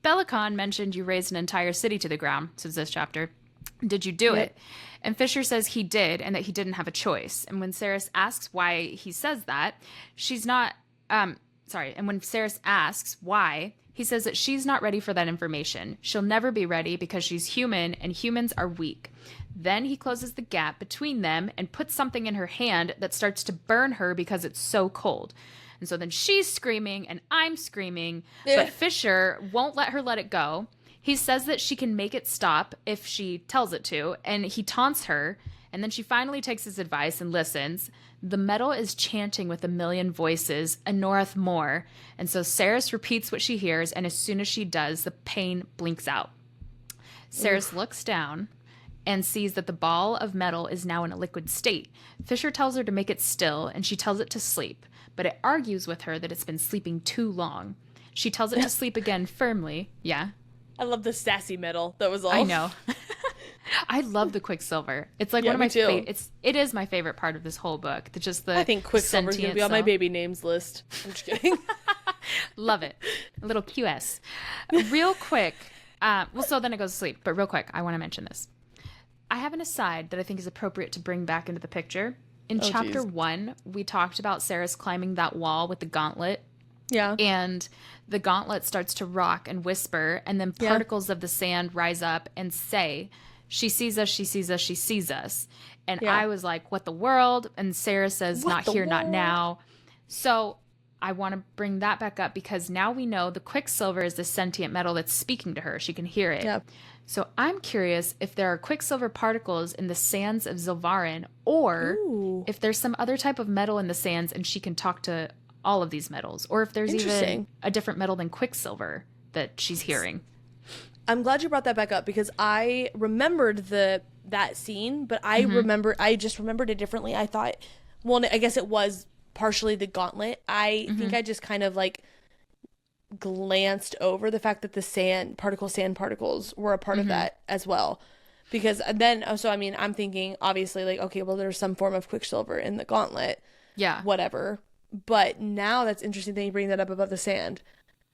Belicon mentioned you razed an entire city to the ground, says this chapter. Did you do it? And Fisher says he did, and that he didn't have a choice. And when Saeris asks why he says that, and when Saeris asks why, he says that she's not ready for that information. She'll never be ready because she's human, and humans are weak. Then he closes the gap between them and puts something in her hand that starts to burn her because it's so cold. And so then she's screaming and I'm screaming, but Fisher won't let it go. He says that she can make it stop if she tells it to, and he taunts her, and then she finally takes his advice and listens. The metal is chanting with a million voices, Anoreth more, and so Saeris repeats what she hears, and as soon as she does, the pain blinks out. Saeris looks down and sees that the ball of metal is now in a liquid state. Fisher tells her to make it still, and she tells it to sleep, but it argues with her that it's been sleeping too long. She tells it to sleep again firmly. Yeah. I love the sassy metal. That was all. I know. I love the Quicksilver. It's like one of my favorites. It is my favorite part of this whole book. I think Quicksilver's going to be on my baby names list. I'm just kidding. Love it. A little QS. Real quick. Well, so then it goes to sleep. But real quick, I want to mention this. I have an aside that I think is appropriate to bring back into the picture. In chapter 1, we talked about Saeris climbing that wall with the gauntlet. Yeah. And the gauntlet starts to rock and whisper, and then particles of the sand rise up and say, she sees us, she sees us, she sees us. And I was like, what the world? And Sarah says, not here, not now. So I want to bring that back up because now we know the Quicksilver is the sentient metal that's speaking to her. She can hear it. Yep. So I'm curious if there are Quicksilver particles in the sands of Zilvarin, or if there's some other type of metal in the sands and she can talk to all of these metals, or if there's even a different metal than Quicksilver that she's hearing. I'm glad you brought that back up because I remembered that scene, but I just remembered it differently. I thought, well, I guess it was partially the gauntlet. I think I just kind of like glanced over the fact that the sand particles were a part of that as well. Because then, so I mean, I'm thinking obviously like, okay, well, there's some form of Quicksilver in the gauntlet. Yeah. Whatever. But now that's interesting that you bring that up about the sand.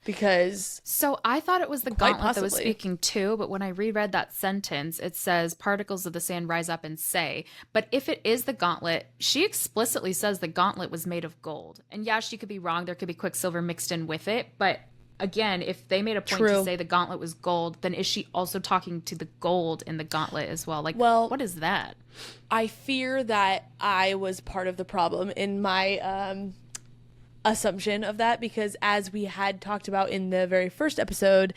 Because so I thought it was the gauntlet that was speaking too, but when I reread that sentence, it says particles of the sand rise up and say. But if it is the gauntlet, she explicitly says the gauntlet was made of gold. And yeah, she could be wrong. There could be Quicksilver mixed in with it. But again, if they made a point to say the gauntlet was gold, then is she also talking to the gold in the gauntlet as well? Like, what is that? I fear that I was part of the problem in my assumption of that, because as we had talked about in the very first episode,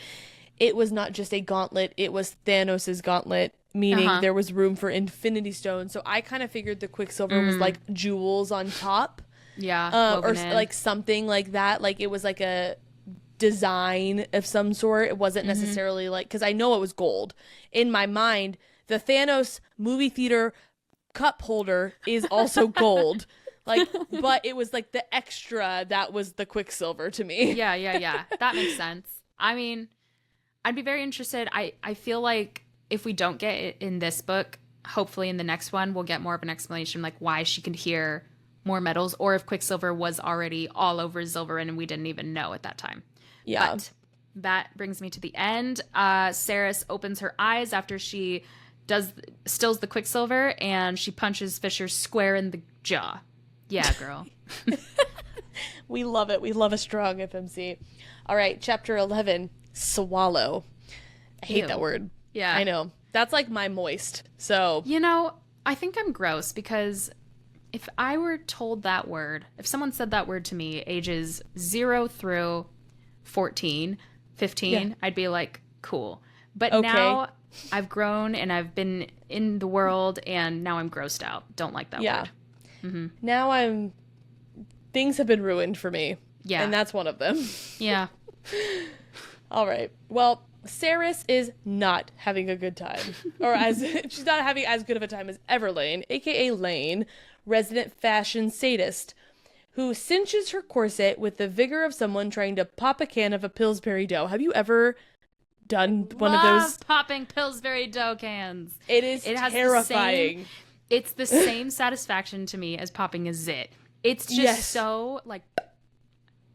it was not just a gauntlet, it was Thanos's gauntlet, meaning there was room for Infinity Stones. So I kind of figured the Quicksilver was like jewels on top, or like something like that, like it was like a design of some sort. It wasn't necessarily like, because I know it was gold in my mind. The Thanos movie theater cup holder is also gold. Like, but it was like the extra that was the Quicksilver to me. Yeah. That makes sense. I mean, I'd be very interested. I feel like if we don't get it in this book, hopefully in the next one, we'll get more of an explanation like why she could hear more metals, or if Quicksilver was already all over Zilvarin and we didn't even know at that time. Yeah. But that brings me to the end. Saeris opens her eyes after she stills the Quicksilver, and she punches Fisher square in the jaw. Yeah, girl. We love it. We love a strong FMC. All right, chapter 11, swallow. I hate that word. Yeah. I know. That's like my moist. So, you know, I think I'm gross because if I were told that word, if someone said that word to me ages 0 through 14, 15, I'd be like, cool. But now I've grown and I've been in the world and now I'm grossed out. Don't like that word. Now things have been ruined for me. Yeah. And that's one of them. Yeah. All right. Well, Saeris is not having a good time. Or she's not having as good of a time as Everlayne, aka Lane, resident fashion sadist, who cinches her corset with the vigor of someone trying to pop a can of a Pillsbury dough. Have you ever done one of those? Popping Pillsbury dough cans. It is terrifying. It's the same satisfaction to me as popping a zit. It's just so, like,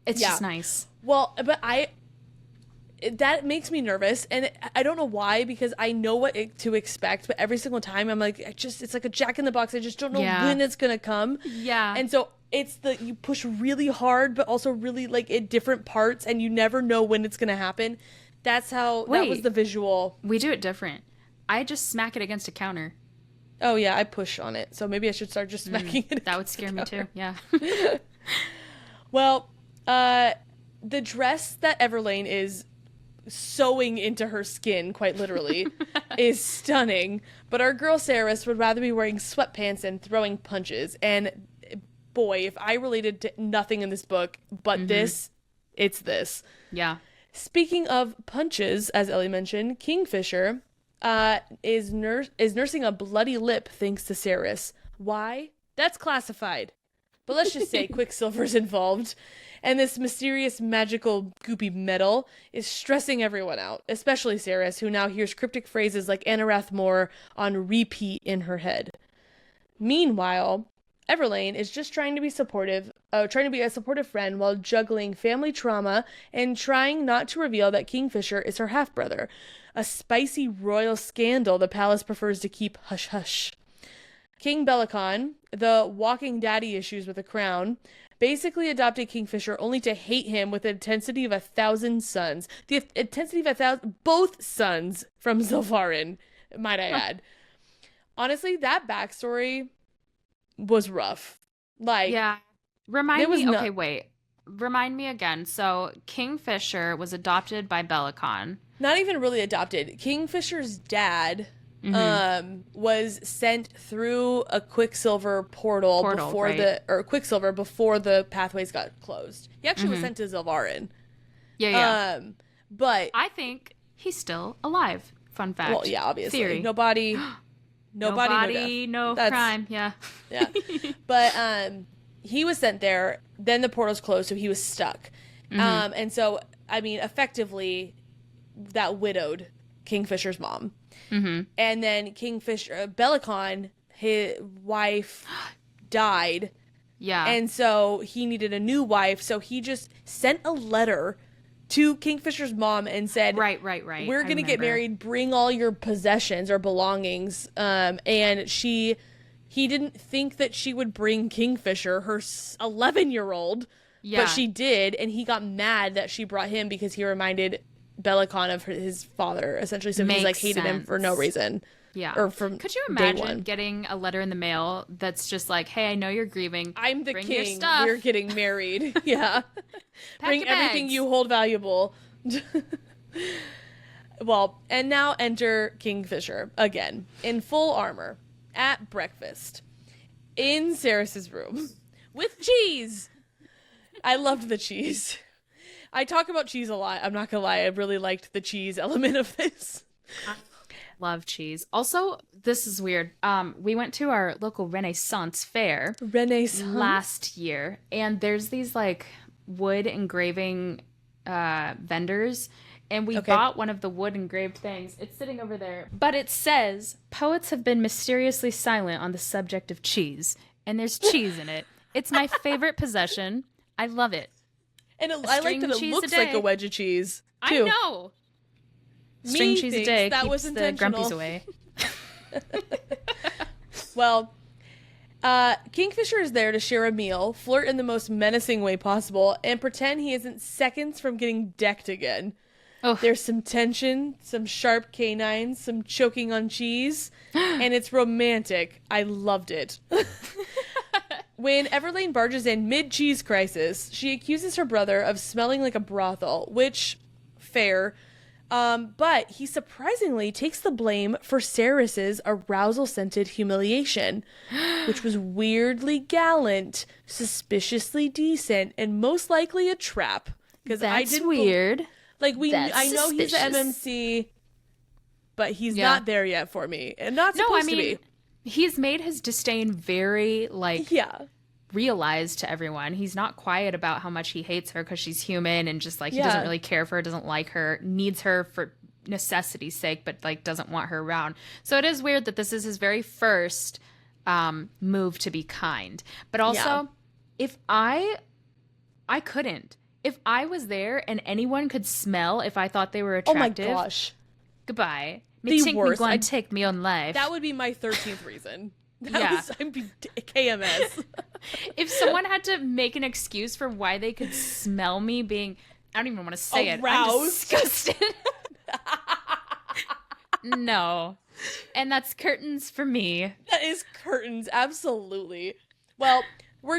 it's just nice. Well, but that makes me nervous, and I don't know why, because I know what to expect, but every single time I'm like, it's like a Jack in the Box. I just don't know when it's going to come. Yeah. And so it's you push really hard, but also really, like, in different parts, and you never know when it's going to happen. That's how, that was the visual. We do it different. I just smack it against a counter. Oh, yeah, I push on it. So maybe I should start just smacking it. That would scare me, too. Yeah. Well, the dress that Everlayne is sewing into her skin, quite literally, is stunning. But our girl Saeris would rather be wearing sweatpants and throwing punches. And boy, if I related to nothing in this book but this, it's this. Yeah. Speaking of punches, as Ellie mentioned, Kingfisher is nursing a bloody lip thanks to Saeris. Why? That's classified. But let's just say Quicksilver's involved. And this mysterious, magical, goopy metal is stressing everyone out, especially Saeris, who now hears cryptic phrases like Anarath Moore on repeat in her head. Meanwhile, Everlayne is just trying to be a supportive friend while juggling family trauma and trying not to reveal that Kingfisher is her half-brother. A spicy royal scandal the palace prefers to keep hush-hush. King Bellicon, the walking daddy issues with the crown, basically adopted Kingfisher only to hate him with the intensity of 1,000 sons. The intensity of 1,000, both sons from Zilfarin, might I add. Honestly, that backstory was rough. Yeah. Remind me again. So Kingfisher was adopted by Bellicon. Not even really adopted. Kingfisher's dad was sent through a Quicksilver portal before Quicksilver before the pathways got closed. He actually was sent to Zilfarin. Yeah. But I think he's still alive. Fun fact. Well, yeah, obviously. Theory. Nobody, no crime. Yeah. Yeah. But he was sent there, then the portals closed, so he was stuck. And so, I mean, effectively, that widowed Kingfisher's mom. And then Bellicon, his wife, died. Yeah. And so he needed a new wife, so he just sent a letter to Kingfisher's mom and said, Right. We're going to get married, bring all your possessions or belongings. And he didn't think that she would bring Kingfisher, her 11-year-old, but she did, and he got mad that she brought him because he reminded Bellicon of his father, essentially. So he's like hated him for no reason. Yeah. Or from Could you imagine getting a letter in the mail that's just like, hey, I know you're grieving. I'm the Bring king. Your stuff. We're getting married. Yeah. Bring everything bags. you hold valuable. Well, and now enter Kingfisher again in full armor at breakfast in Saeris' room with cheese. I loved the cheese. I talk about cheese a lot. I'm not gonna lie. I really liked the cheese element of this. I love cheese. Also, this is weird. We went to our local Renaissance fair last year, and there's these like wood engraving vendors, and we bought one of the wood engraved things. It's sitting over there, but it says poets have been mysteriously silent on the subject of cheese, and there's cheese in it. It's my favorite possession. I love it. And I like that it looks like a wedge of cheese, too. I know. String cheese a day that keeps the grumpies away. Well, Kingfisher is there to share a meal, flirt in the most menacing way possible, and pretend he isn't seconds from getting decked again. Oh. There's some tension, some sharp canines, some choking on cheese, and it's romantic. I loved it. When Everlayne barges in mid-cheese crisis, she accuses her brother of smelling like a brothel, which, fair, but he surprisingly takes the blame for Saeris' arousal-scented humiliation, which was weirdly gallant, suspiciously decent, and most likely a trap. That's weird. I know he's the MMC, but he's not there yet for me, and not supposed to be. He's made his disdain very, realized to everyone. He's not quiet about how much he hates her because she's human and just, he doesn't really care for her, doesn't like her, needs her for necessity's sake, but, doesn't want her around. So it is weird that this is his very first move to be kind. But also, if I couldn't. If I was there and anyone could smell if I thought they were attractive. Oh, my gosh. Goodbye. The worst. I'd take me on life. That would be my 13th reason. I'd be KMS. If someone had to make an excuse for why they could smell me being, I don't even want to say it. I'm disgusted. No. And that's curtains for me. That is curtains. Absolutely. Well,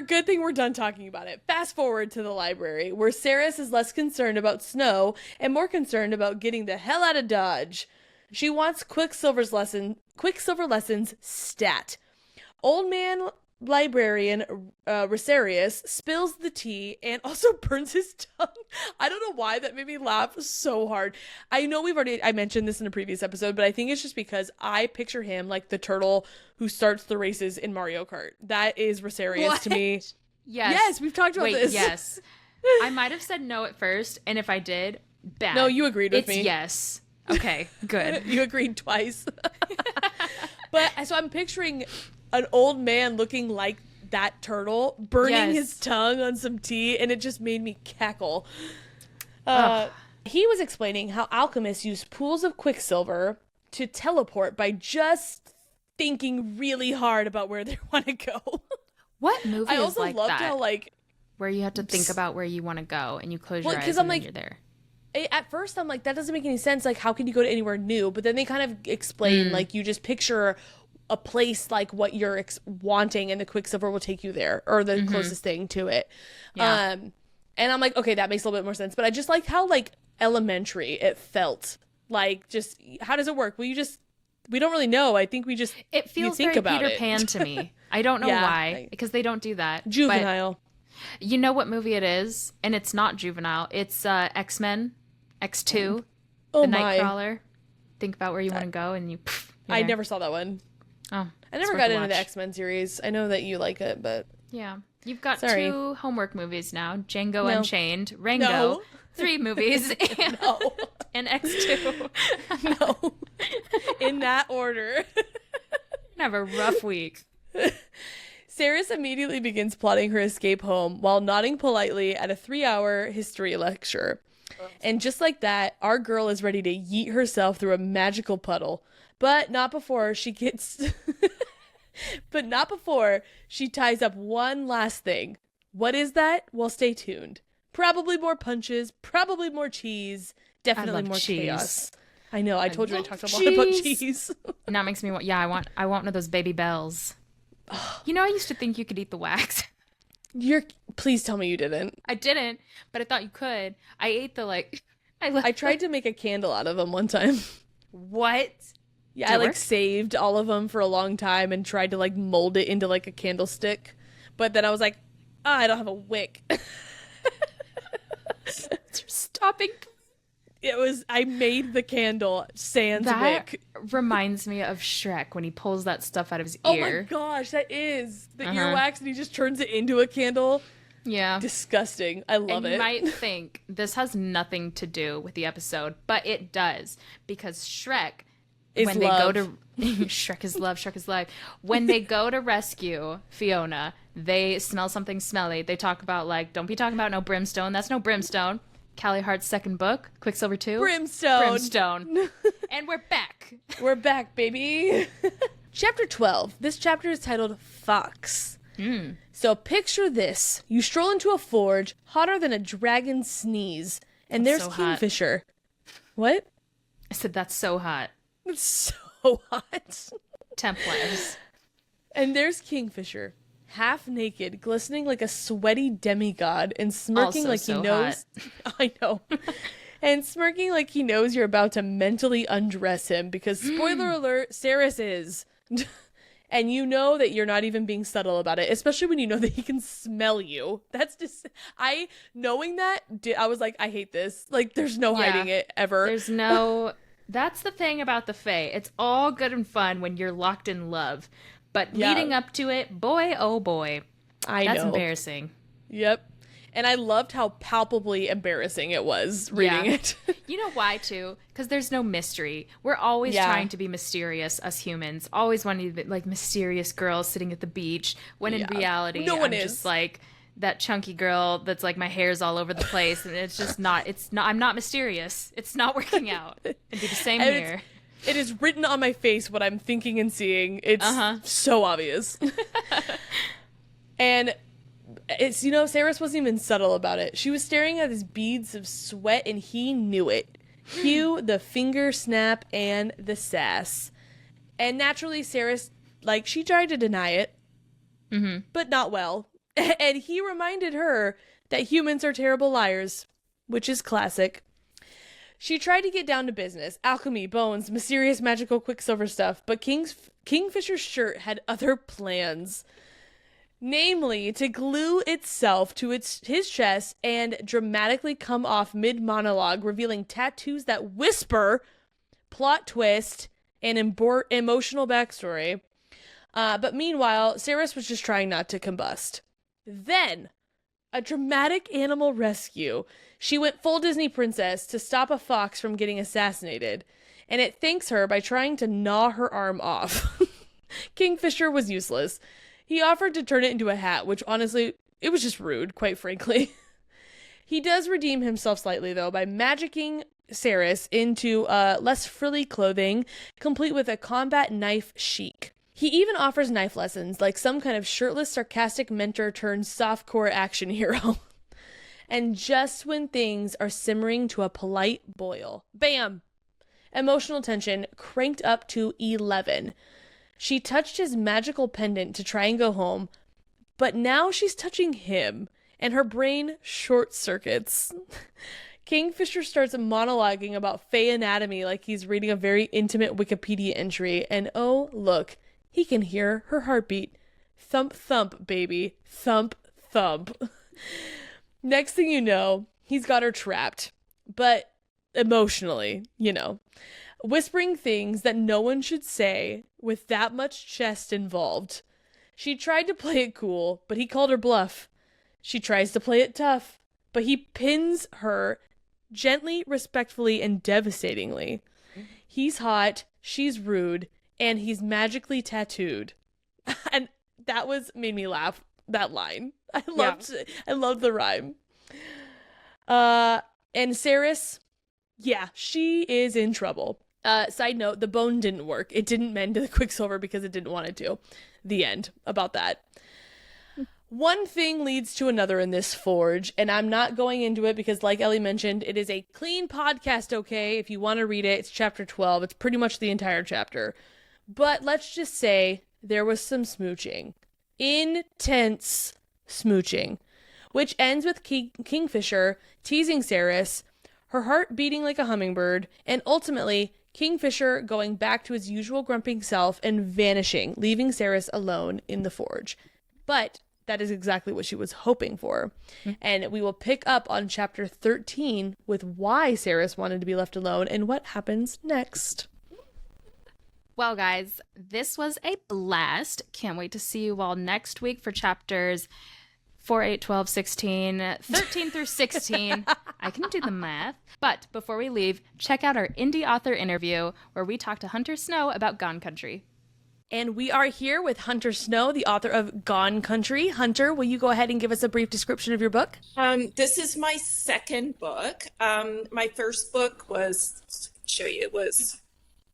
good thing we're done talking about it. Fast forward to the library, where Saeris is less concerned about snow and more concerned about getting the hell out of Dodge. She wants Quicksilver lessons stat. Old man librarian Saeris spills the tea and also burns his tongue. I don't know why that made me laugh so hard. I know I mentioned this in a previous episode, but I think it's just because I picture him like the turtle who starts the races in Mario Kart. That is Saeris to me. Yes, we've talked about this. Yes. I might have said no at first, and if I did, bad. No, you agreed with me. It's yes. Okay, good. You agreed twice. But so I'm picturing an old man looking like that turtle burning Yes. his tongue on some tea, and it just made me cackle. He was explaining how alchemists use pools of quicksilver to teleport by just thinking really hard about where they want to go. What movie I is also like loved that? how, like, Where you have to think about where you want to go and you close your 'cause eyes I'm and then like, you're there. at first I'm like, that doesn't make any sense. Like, how can you go to anywhere new? But then they kind of explain, like, you just picture a place like what you're wanting, and the quicksilver will take you there, or the closest thing to it. Yeah. And I'm like, okay, that makes a little bit more sense. But I just like how, like, elementary it felt. Like, just, how does it work? We don't really know. I think we just, It feels think very about Peter it. Pan to me. I don't know Yeah, why, because they don't do that. Juvenile. But you know what movie it is? And it's not Juvenile. It's X-Men, X2, Oh the my. Nightcrawler. Think about where you want to go and you're I there. never saw that one. Oh, I never got into the X-Men series. I know that you like it, but Yeah. You've got Sorry. 2 homework movies now. Django No. Unchained, Rango, No. 3 movies, and, no. and X2. No. In that order. Have a rough week. Saeris immediately begins plotting her escape home while nodding politely at a 3-hour history lecture. And just like that, our girl is ready to yeet herself through a magical puddle. But not before she gets... but not before she ties up one last thing. What is that? Well, stay tuned. Probably more punches, probably more cheese, definitely love more cheese. chaos. I know, I told you I love talked a lot about cheese. cheese. And that makes me want, I want one of those baby bells. You know, I used to think you could eat the wax. Please tell me you didn't. I didn't, but I thought you could. I ate the, I tried to make a candle out of them one time. What? Yeah, Did I it like work? saved all of them for a long time and tried to like mold it into like a candlestick. But then I was like, I don't have a wick. Stopping. I made the candle sans That wick. reminds me of Shrek when he pulls that stuff out of his Oh ear. my gosh, that is the earwax, and he just turns it into a candle. Yeah. Disgusting. I love And it. you might think this has nothing to do with the episode, but it does, because Shrek, Is when love. they go to Shrek is love, Shrek is life. When they go to rescue Fiona, they smell something smelly. They talk about, like, don't be talking about no brimstone. That's no brimstone. Callie Hart's second book, Quicksilver 2. Brimstone. And we're back. We're back, baby. Chapter 12. This chapter is titled Fox. So picture this. You stroll into a forge hotter than a dragon's sneeze. And That's there's so hot. Kingfisher. What? I said, that's so hot. It's so hot. Templars. And there's Kingfisher, half naked, glistening like a sweaty demigod, and smirking Also like so he knows. I know. And smirking like he knows you're about to mentally undress him because, spoiler alert, Saeris is. And you know that you're not even being subtle about it, especially when you know that he can smell you. That's just, knowing that, I was like, I hate this. Like, there's no hiding it ever. There's no... That's the thing about the Fae. It's all good and fun when you're locked in love. But leading up to it, boy, oh boy. That's embarrassing. Yep. And I loved how palpably embarrassing it was reading it. You know why, too? Because there's no mystery. We're always trying to be mysterious, us humans. Always wanting to be like mysterious girls sitting at the beach. When in reality, No one I'm is. just like that chunky girl that's like my hair's all over the place. And it's just not, I'm not mysterious. It's not working out. It'd be the same And here. It is written on my face what I'm thinking and seeing. It's so obvious. And it's, Saeris wasn't even subtle about it. She was staring at his beads of sweat and he knew it. Cue the finger snap and the sass. And naturally, Saeris, she tried to deny it, but not well. And he reminded her that humans are terrible liars, which is classic. She tried to get down to business, alchemy, bones, mysterious magical quicksilver stuff, but Kingfisher's shirt had other plans. Namely, to glue itself to his chest and dramatically come off mid-monologue, revealing tattoos that whisper, plot twist, and emotional backstory. But meanwhile, Saeris was just trying not to combust. Then, a dramatic animal rescue. She went full Disney princess to stop a fox from getting assassinated, and it thanks her by trying to gnaw her arm off. Kingfisher was useless. He offered to turn it into a hat, which honestly, it was just rude, quite frankly. He does redeem himself slightly, though, by magicking Saeris into less frilly clothing, complete with a combat knife chic. He even offers knife lessons, like some kind of shirtless, sarcastic mentor turned softcore action hero. And just when things are simmering to a polite boil, bam! Emotional tension cranked up to 11. She touched his magical pendant to try and go home, but now she's touching him, and her brain short circuits. Kingfisher starts monologuing about Fey anatomy like he's reading a very intimate Wikipedia entry, and oh, look, he can hear her heartbeat. Thump, thump, baby. Thump, thump. Next thing you know, he's got her trapped. But emotionally, whispering things that no one should say with that much chest involved. She tried to play it cool, but he called her bluff. She tries to play it tough, but he pins her gently, respectfully, and devastatingly. He's hot, she's rude, and he's magically tattooed. And that made me laugh, that line. I loved the rhyme. And Saeris, yeah, she is in trouble. Side note, the bone didn't work. It didn't mend to the Quicksilver because it didn't want it to. The end about that. One thing leads to another in this forge, and I'm not going into it because, like Ellie mentioned, it is a clean podcast, okay? If you want to read it, it's chapter 12. It's pretty much the entire chapter. But let's just say there was some smooching. Intense smooching. Which ends with Kingfisher teasing Saeris, her heart beating like a hummingbird, and ultimately Kingfisher going back to his usual grumping self and vanishing, leaving Saeris alone in the forge. But that is exactly what she was hoping for. And we will pick up on chapter 13 with why Saeris wanted to be left alone and what happens next. Well, guys, this was a blast. Can't wait to see you all next week for chapters 4, 8, 12, 16, 13 through 16. I can do the math. But before we leave, check out our indie author interview where we talk to Hunter Snow about Gone Country. And we are here with Hunter Snow, the author of Gone Country. Hunter, will you go ahead and give us a brief description of your book? This is my second book. My first book was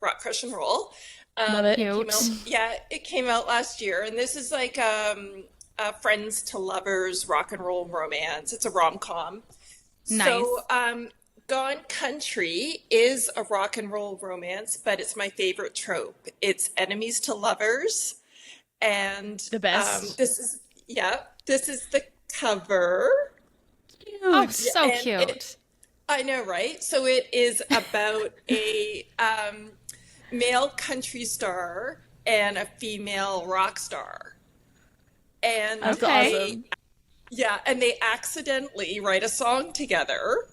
Rock, Crush, and Roll. Love it. It came out last year. And this is like friends to lovers rock and roll romance. It's a rom-com. Nice. So Gone Country is a rock and roll romance, but it's my favorite trope. It's enemies to lovers. And the best. This is the cover. Cute. Oh, so cute. I know, right? So it is about a male country star and a female rock star. And that's awesome. Yeah, and they accidentally write a song together.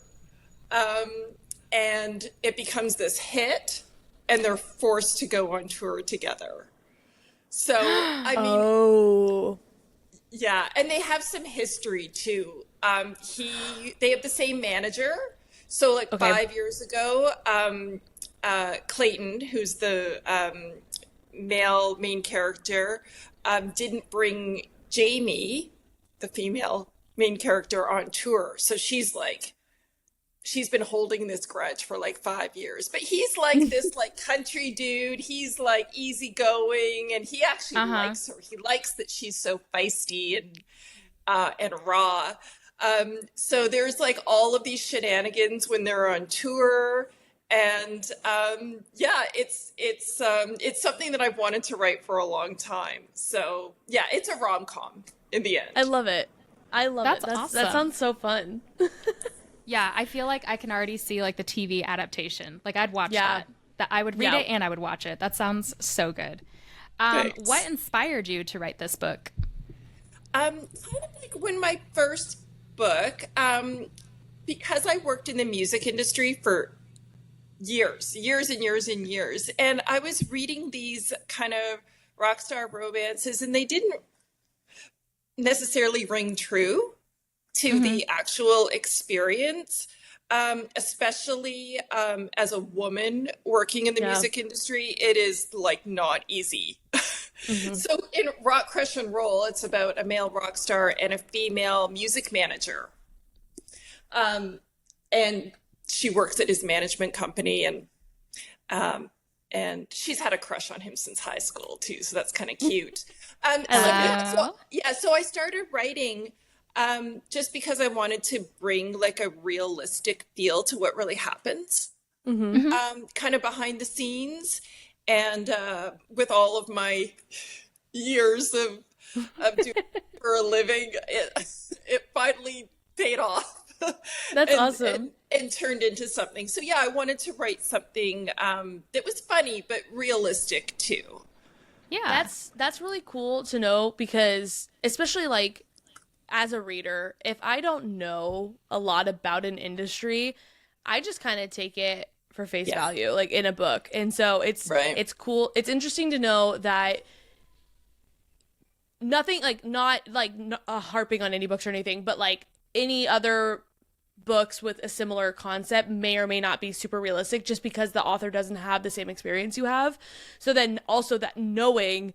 And it becomes this hit, and they're forced to go on tour together. So, I mean, yeah, and they have some history too. They have the same manager. So, like 5 years ago, Clayton, who's the male main character, didn't bring Jamie, the female main character, on tour. So she's been holding this grudge for like 5 years, but he's like this like country dude. He's like easygoing, and he actually likes her. He likes that she's so feisty and raw. So there's like all of these shenanigans when they're on tour, and it's something that I've wanted to write for a long time. So yeah, it's a rom-com in the end. I love it. That's awesome. That sounds so fun. Yeah, I feel like I can already see like the TV adaptation. Like I'd watch that. That I would read it and I would watch it. That sounds so good. What inspired you to write this book? Kind of like when my first book, because I worked in the music industry for years and years, and I was reading these kind of rock star romances, and they didn't necessarily ring true to the actual experience, especially as a woman working in the music industry. It is like not easy. So in Rock Crush and Roll, it's about a male rock star and a female music manager. And she works at his management company, and she's had a crush on him since high school too, so that's kind of cute. I love it. So I started writing just because I wanted to bring like a realistic feel to what really happens, kind of behind the scenes, and with all of my years of doing it for a living, it finally paid off. That's awesome. And turned into something. So yeah, I wanted to write something that was funny but realistic too. Yeah. That's really cool to know, because especially like as a reader, if I don't know a lot about an industry, I just kind of take it for face value, like in a book. And so it's cool. It's interesting to know that nothing like not harping on any books or anything, but like any other books with a similar concept may or may not be super realistic just because the author doesn't have the same experience you have. So then also that knowing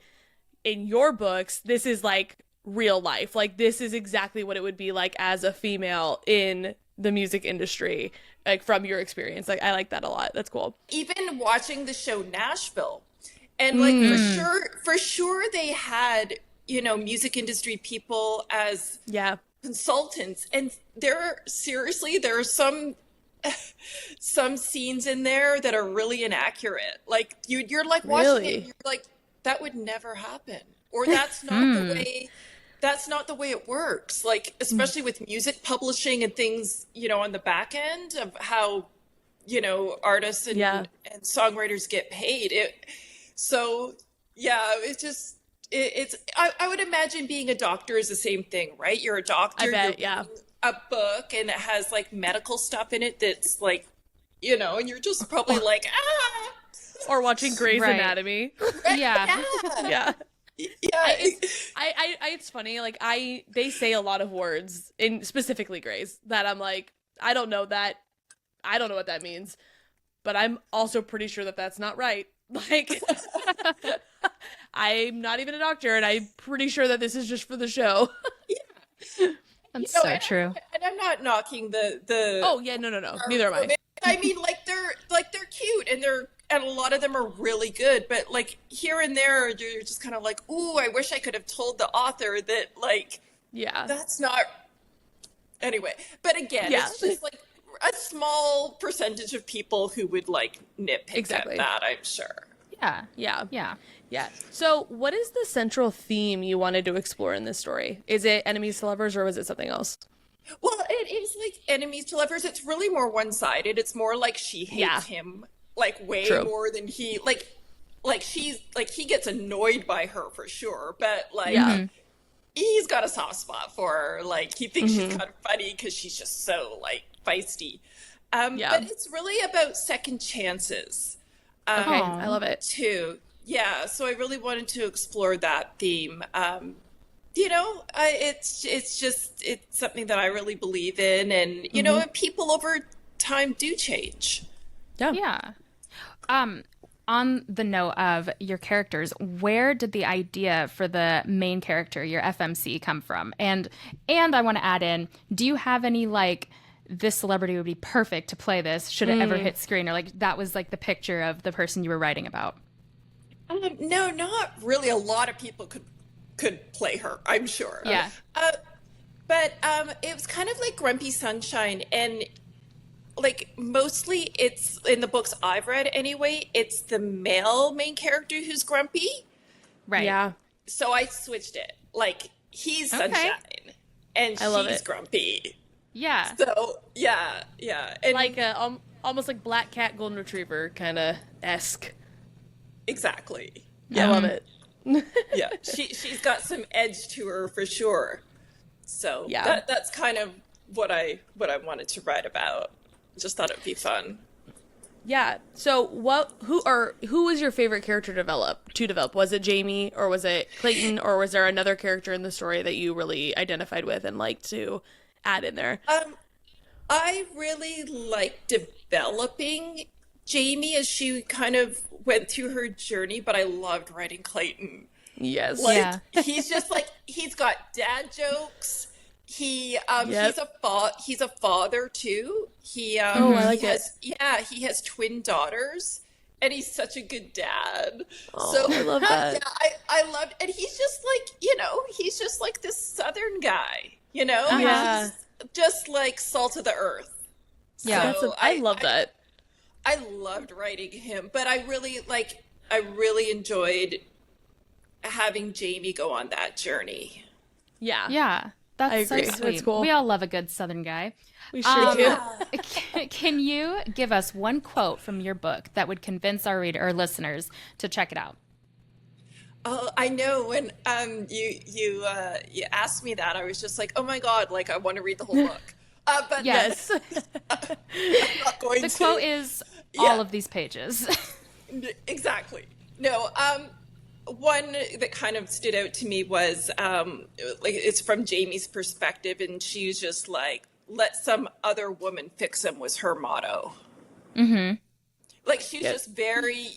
in your books, this is like real life. Like this is exactly what it would be like as a female in the music industry, like from your experience. Like I like that a lot. That's cool. Even watching the show Nashville, and like for sure they had, you know, music industry people as consultants, and there are some scenes in there that are really inaccurate. Like you're like watching it, and you're like, that would never happen, or that's not the way it works. Like especially with music publishing and things, you know, on the back end of how, you know, artists and songwriters get paid. I would imagine being a doctor is the same thing, right? You're a doctor, I bet, you're reading a book, and it has like medical stuff in it that's like, you know, and you're just probably like, or watching Grey's Anatomy. Yeah. It's funny. Like they say a lot of words in specifically Grey's that I'm like, I don't know what that means, but I'm also pretty sure that that's not right. Like, I'm not even a doctor, and I'm pretty sure that this is just for the show. That's so true. And I'm not knocking the. Oh yeah, no. Neither am I. I mean, they're cute, and a lot of them are really good, but like here and there, you're just kind of like, ooh, I wish I could have told the author that, like, that's not. Anyway, but again, it's just like a small percentage of people who would like nitpick at that, I'm sure. Yeah. So what is the central theme you wanted to explore in this story? Is it enemies to lovers, or was it something else? Well, it is like enemies to lovers. It's really more one-sided. It's more like she hates him like way more than he like she's like he gets annoyed by her for sure, but like he's got a soft spot for her. Like he thinks she's kind of funny because she's just so like feisty. But it's really about second chances. Okay, I love it too. Yeah, so I really wanted to explore that theme. You know, it's something that I really believe in, and you know, and people over time do change. Yeah. On the note of your characters, where did the idea for the main character, your FMC, come from? And I want to add in, do you have any like, this celebrity would be perfect to play this should it ever hit screen, or like that was like the picture of the person you were writing about? No, not really. A lot of people could play her, I'm sure. Yeah. But it was kind of like Grumpy Sunshine, and like mostly it's in the books I've read anyway, it's the male main character who's grumpy. Right. Yeah. So I switched it. Like he's Sunshine and she's grumpy. Yeah. So yeah. And like almost like Black Cat Golden Retriever kind of esque. Exactly. Yeah. I love it. Yeah. She's got some edge to her for sure. So that's kind of what I wanted to write about. Just thought it'd be fun. Yeah. So who was your favorite character to develop? Was it Jamie, or was it Clayton, or was there another character in the story that you really identified with and liked to add in there? I really liked developing Jamie as she kind of went through her journey, but I loved writing Clayton. Yes. Like, Yeah. he's just like, he's got dad jokes. He he's a father too. He Oh, I like he it. he has twin daughters, and he's such a good dad. Oh, I love that. I love, and he's just like, he's just like this Southern guy, Yeah. He's just like salt of the earth. Yeah. So I love that. I loved writing him, but I really enjoyed having Jamie go on that journey. Yeah. Yeah. That's I so agree. sweet. That's cool. We all love a good Southern guy. We sure do. Can you give us one quote from your book that would convince our listeners to check it out? Oh, I know. When you asked me that, I was just like, oh my God, like I want to read the whole book. But Yes. I'm not going The to. quote is all of these pages. Exactly. No. One that kind of stood out to me was like, it's from Jamie's perspective, and she's just like, "Let some other woman fix him," was her motto. Mm-hmm. Like, she's just very,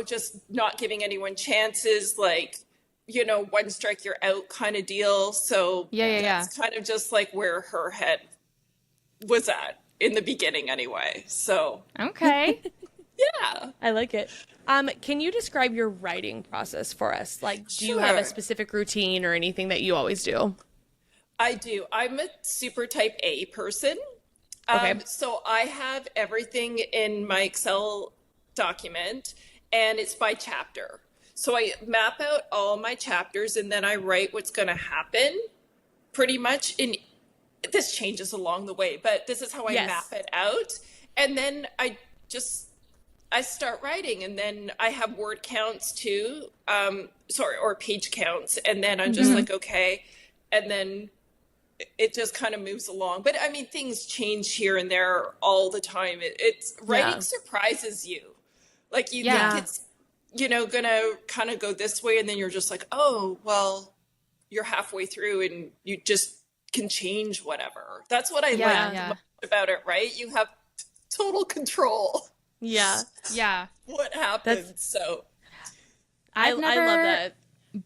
just not giving anyone chances, like, one strike you're out kind of deal. So that's kind of just like where her head was at in the beginning anyway. So Okay. yeah. I like it. Can you describe your writing process for us? Like, do you have a Sure. specific routine or anything that you always do? I do. I'm a super type A person. Okay. So I have everything in my Excel document, and it's by chapter. So I map out all my chapters, and then I write what's going to happen pretty much. This changes along the way, but this is how I map it out. And then I start writing, and then I have word counts too, or page counts. And then I'm just like, okay. And then it just kind of moves along. But I mean, things change here and there all the time. Writing surprises you. Like, you think it's, gonna kind of go this way, and then you're just like, oh, well, you're halfway through and you just can change whatever. That's what I like most about it, right? You have total control. Yeah. Yeah. What happens? I've never I love that.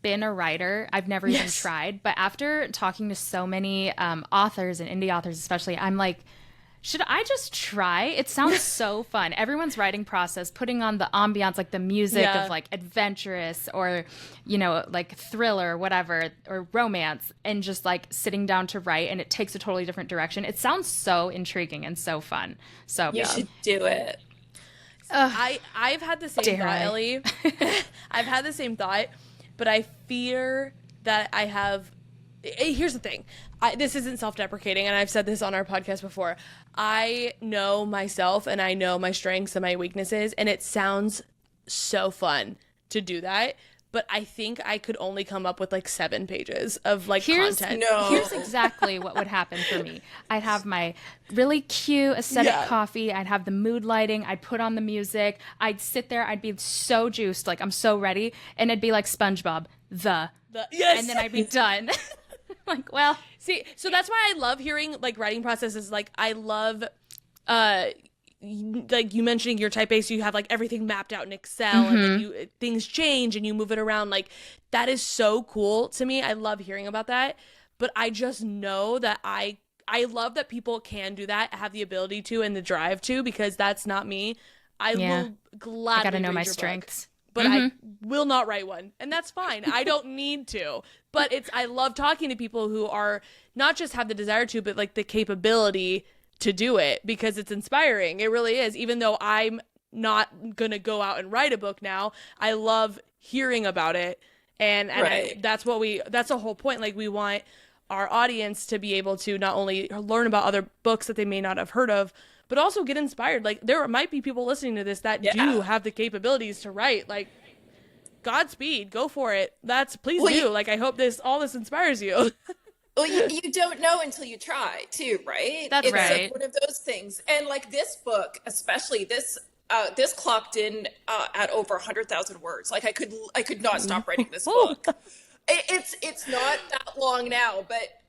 been a writer. I've never even tried. But after talking to so many authors and indie authors especially, I'm like, should I just try? It sounds so fun. Everyone's writing process, putting on the ambiance, like the music of like adventurous or, like thriller, whatever, or romance, and just like sitting down to write, and it takes a totally different direction. It sounds so intriguing and so fun. So You should do it. I've had the same Dare thought, I? Ellie. I've had the same thought, but I fear that I have. Here's the thing. This isn't self-deprecating, and I've said this on our podcast before. I know myself, and I know my strengths and my weaknesses, and it sounds so fun to do that. But I think I could only come up with like 7 pages of like content. Here's exactly what would happen for me. I'd have my really cute aesthetic coffee. I'd have the mood lighting. I'd put on the music. I'd sit there. I'd be so juiced. Like, I'm so ready. And it'd be like SpongeBob, and then I'd be done. Like, well. See, so that's why I love hearing like writing processes. Like, I love, like you mentioning your type A, so you have like everything mapped out in Excel, and then things change and you move it around. Like, that is so cool to me. I love hearing about that. But I just know that I love that people can do that, have the ability to, and the drive to, because that's not me. I will gladly I gotta know read my your strengths. book, but I will not write one, and that's fine. I don't need to. But I love talking to people who are not just have the desire to, but like the capability to do it, because it's inspiring. It really is. Even though I'm not gonna go out and write a book now, I love hearing about it, and that's the whole point. Like, we want our audience to be able to not only learn about other books that they may not have heard of, but also get inspired. Like, there might be people listening to this that do have the capabilities to write. Like, Godspeed, go for it. Please do. Like, I hope all this inspires you. Well, you don't know until you try, too, right? That's right. It's like one of those things. And like this book, especially this clocked in at over 100,000 words. Like, I could not stop writing this book. It's not that long now, but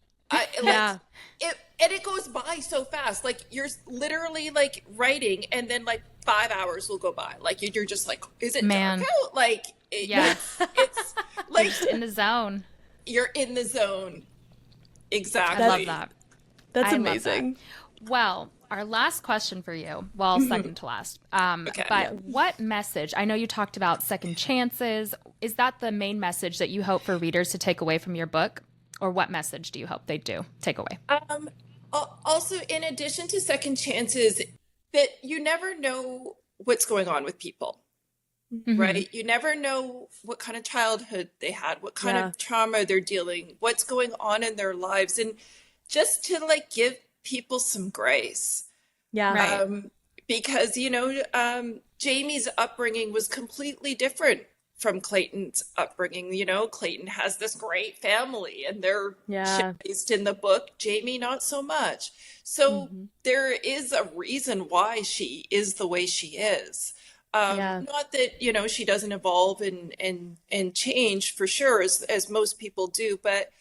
Yeah. It goes by so fast. Like you're literally like writing, and then like 5 hours will go by. Like you're just like, is it dark out? Like it's like Just in the zone. you're in the zone. Exactly. I love that. That's I love amazing. that. Well, our last question for you, well, second to last. Okay. But what message? I know you talked about second chances. Is that the main message that you hope for readers to take away from your book, or what message do you hope they do take away? Also, in addition to second chances, that you never know what's going on with people, right? You never know what kind of childhood they had, what kind of trauma they're dealing, what's going on in their lives, and just to like give people some grace. Yeah. Right. Because, Jamie's upbringing was completely different from Clayton's upbringing. Clayton has this great family and they're raised in the book. Jamie, not so much. So there is a reason why she is the way she is. Not that, she doesn't evolve and change for sure, as most people do, but,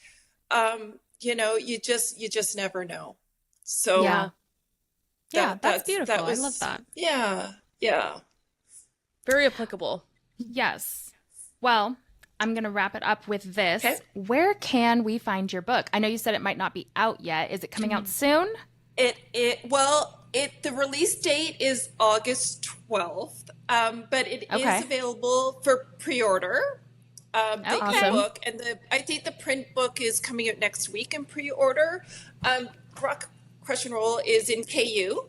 you just never know. So that's beautiful. I love that. Yeah. Very applicable. Yes. Well, I'm going to wrap it up with this. Okay. Where can we find your book? I know you said it might not be out yet. Is it coming out soon? The release date is August 12th, but it is available for pre-order. The book, and I think the print book is coming out next week in pre-order. Rock Crush and Roll is in KU.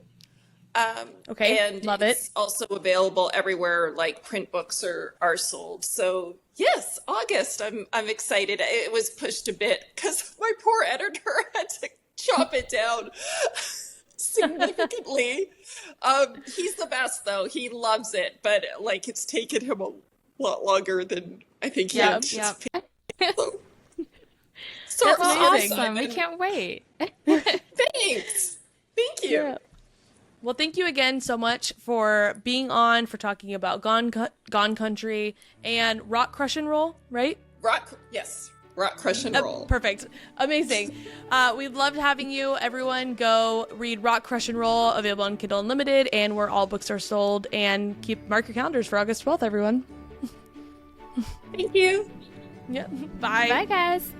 And love it's it. also available everywhere like print books are sold. So yes, August. I'm excited. It was pushed a bit because my poor editor had to chop it down significantly. He's the best though. He loves it, but like it's taken him a lot longer than I think he anticipated. So, That's amazing. awesome. We can't wait. Thanks. Thank you. Yeah. Well, thank you again so much for being on, for talking about Gone Country and Rock Crush and Roll, right? Rock Crush and Roll. Perfect. Amazing. We loved having you. Everyone go read Rock Crush and Roll, available on Kindle Unlimited and where all books are sold. And mark your calendars for August 12th, everyone. Thank you. Yeah. Bye. Bye, guys.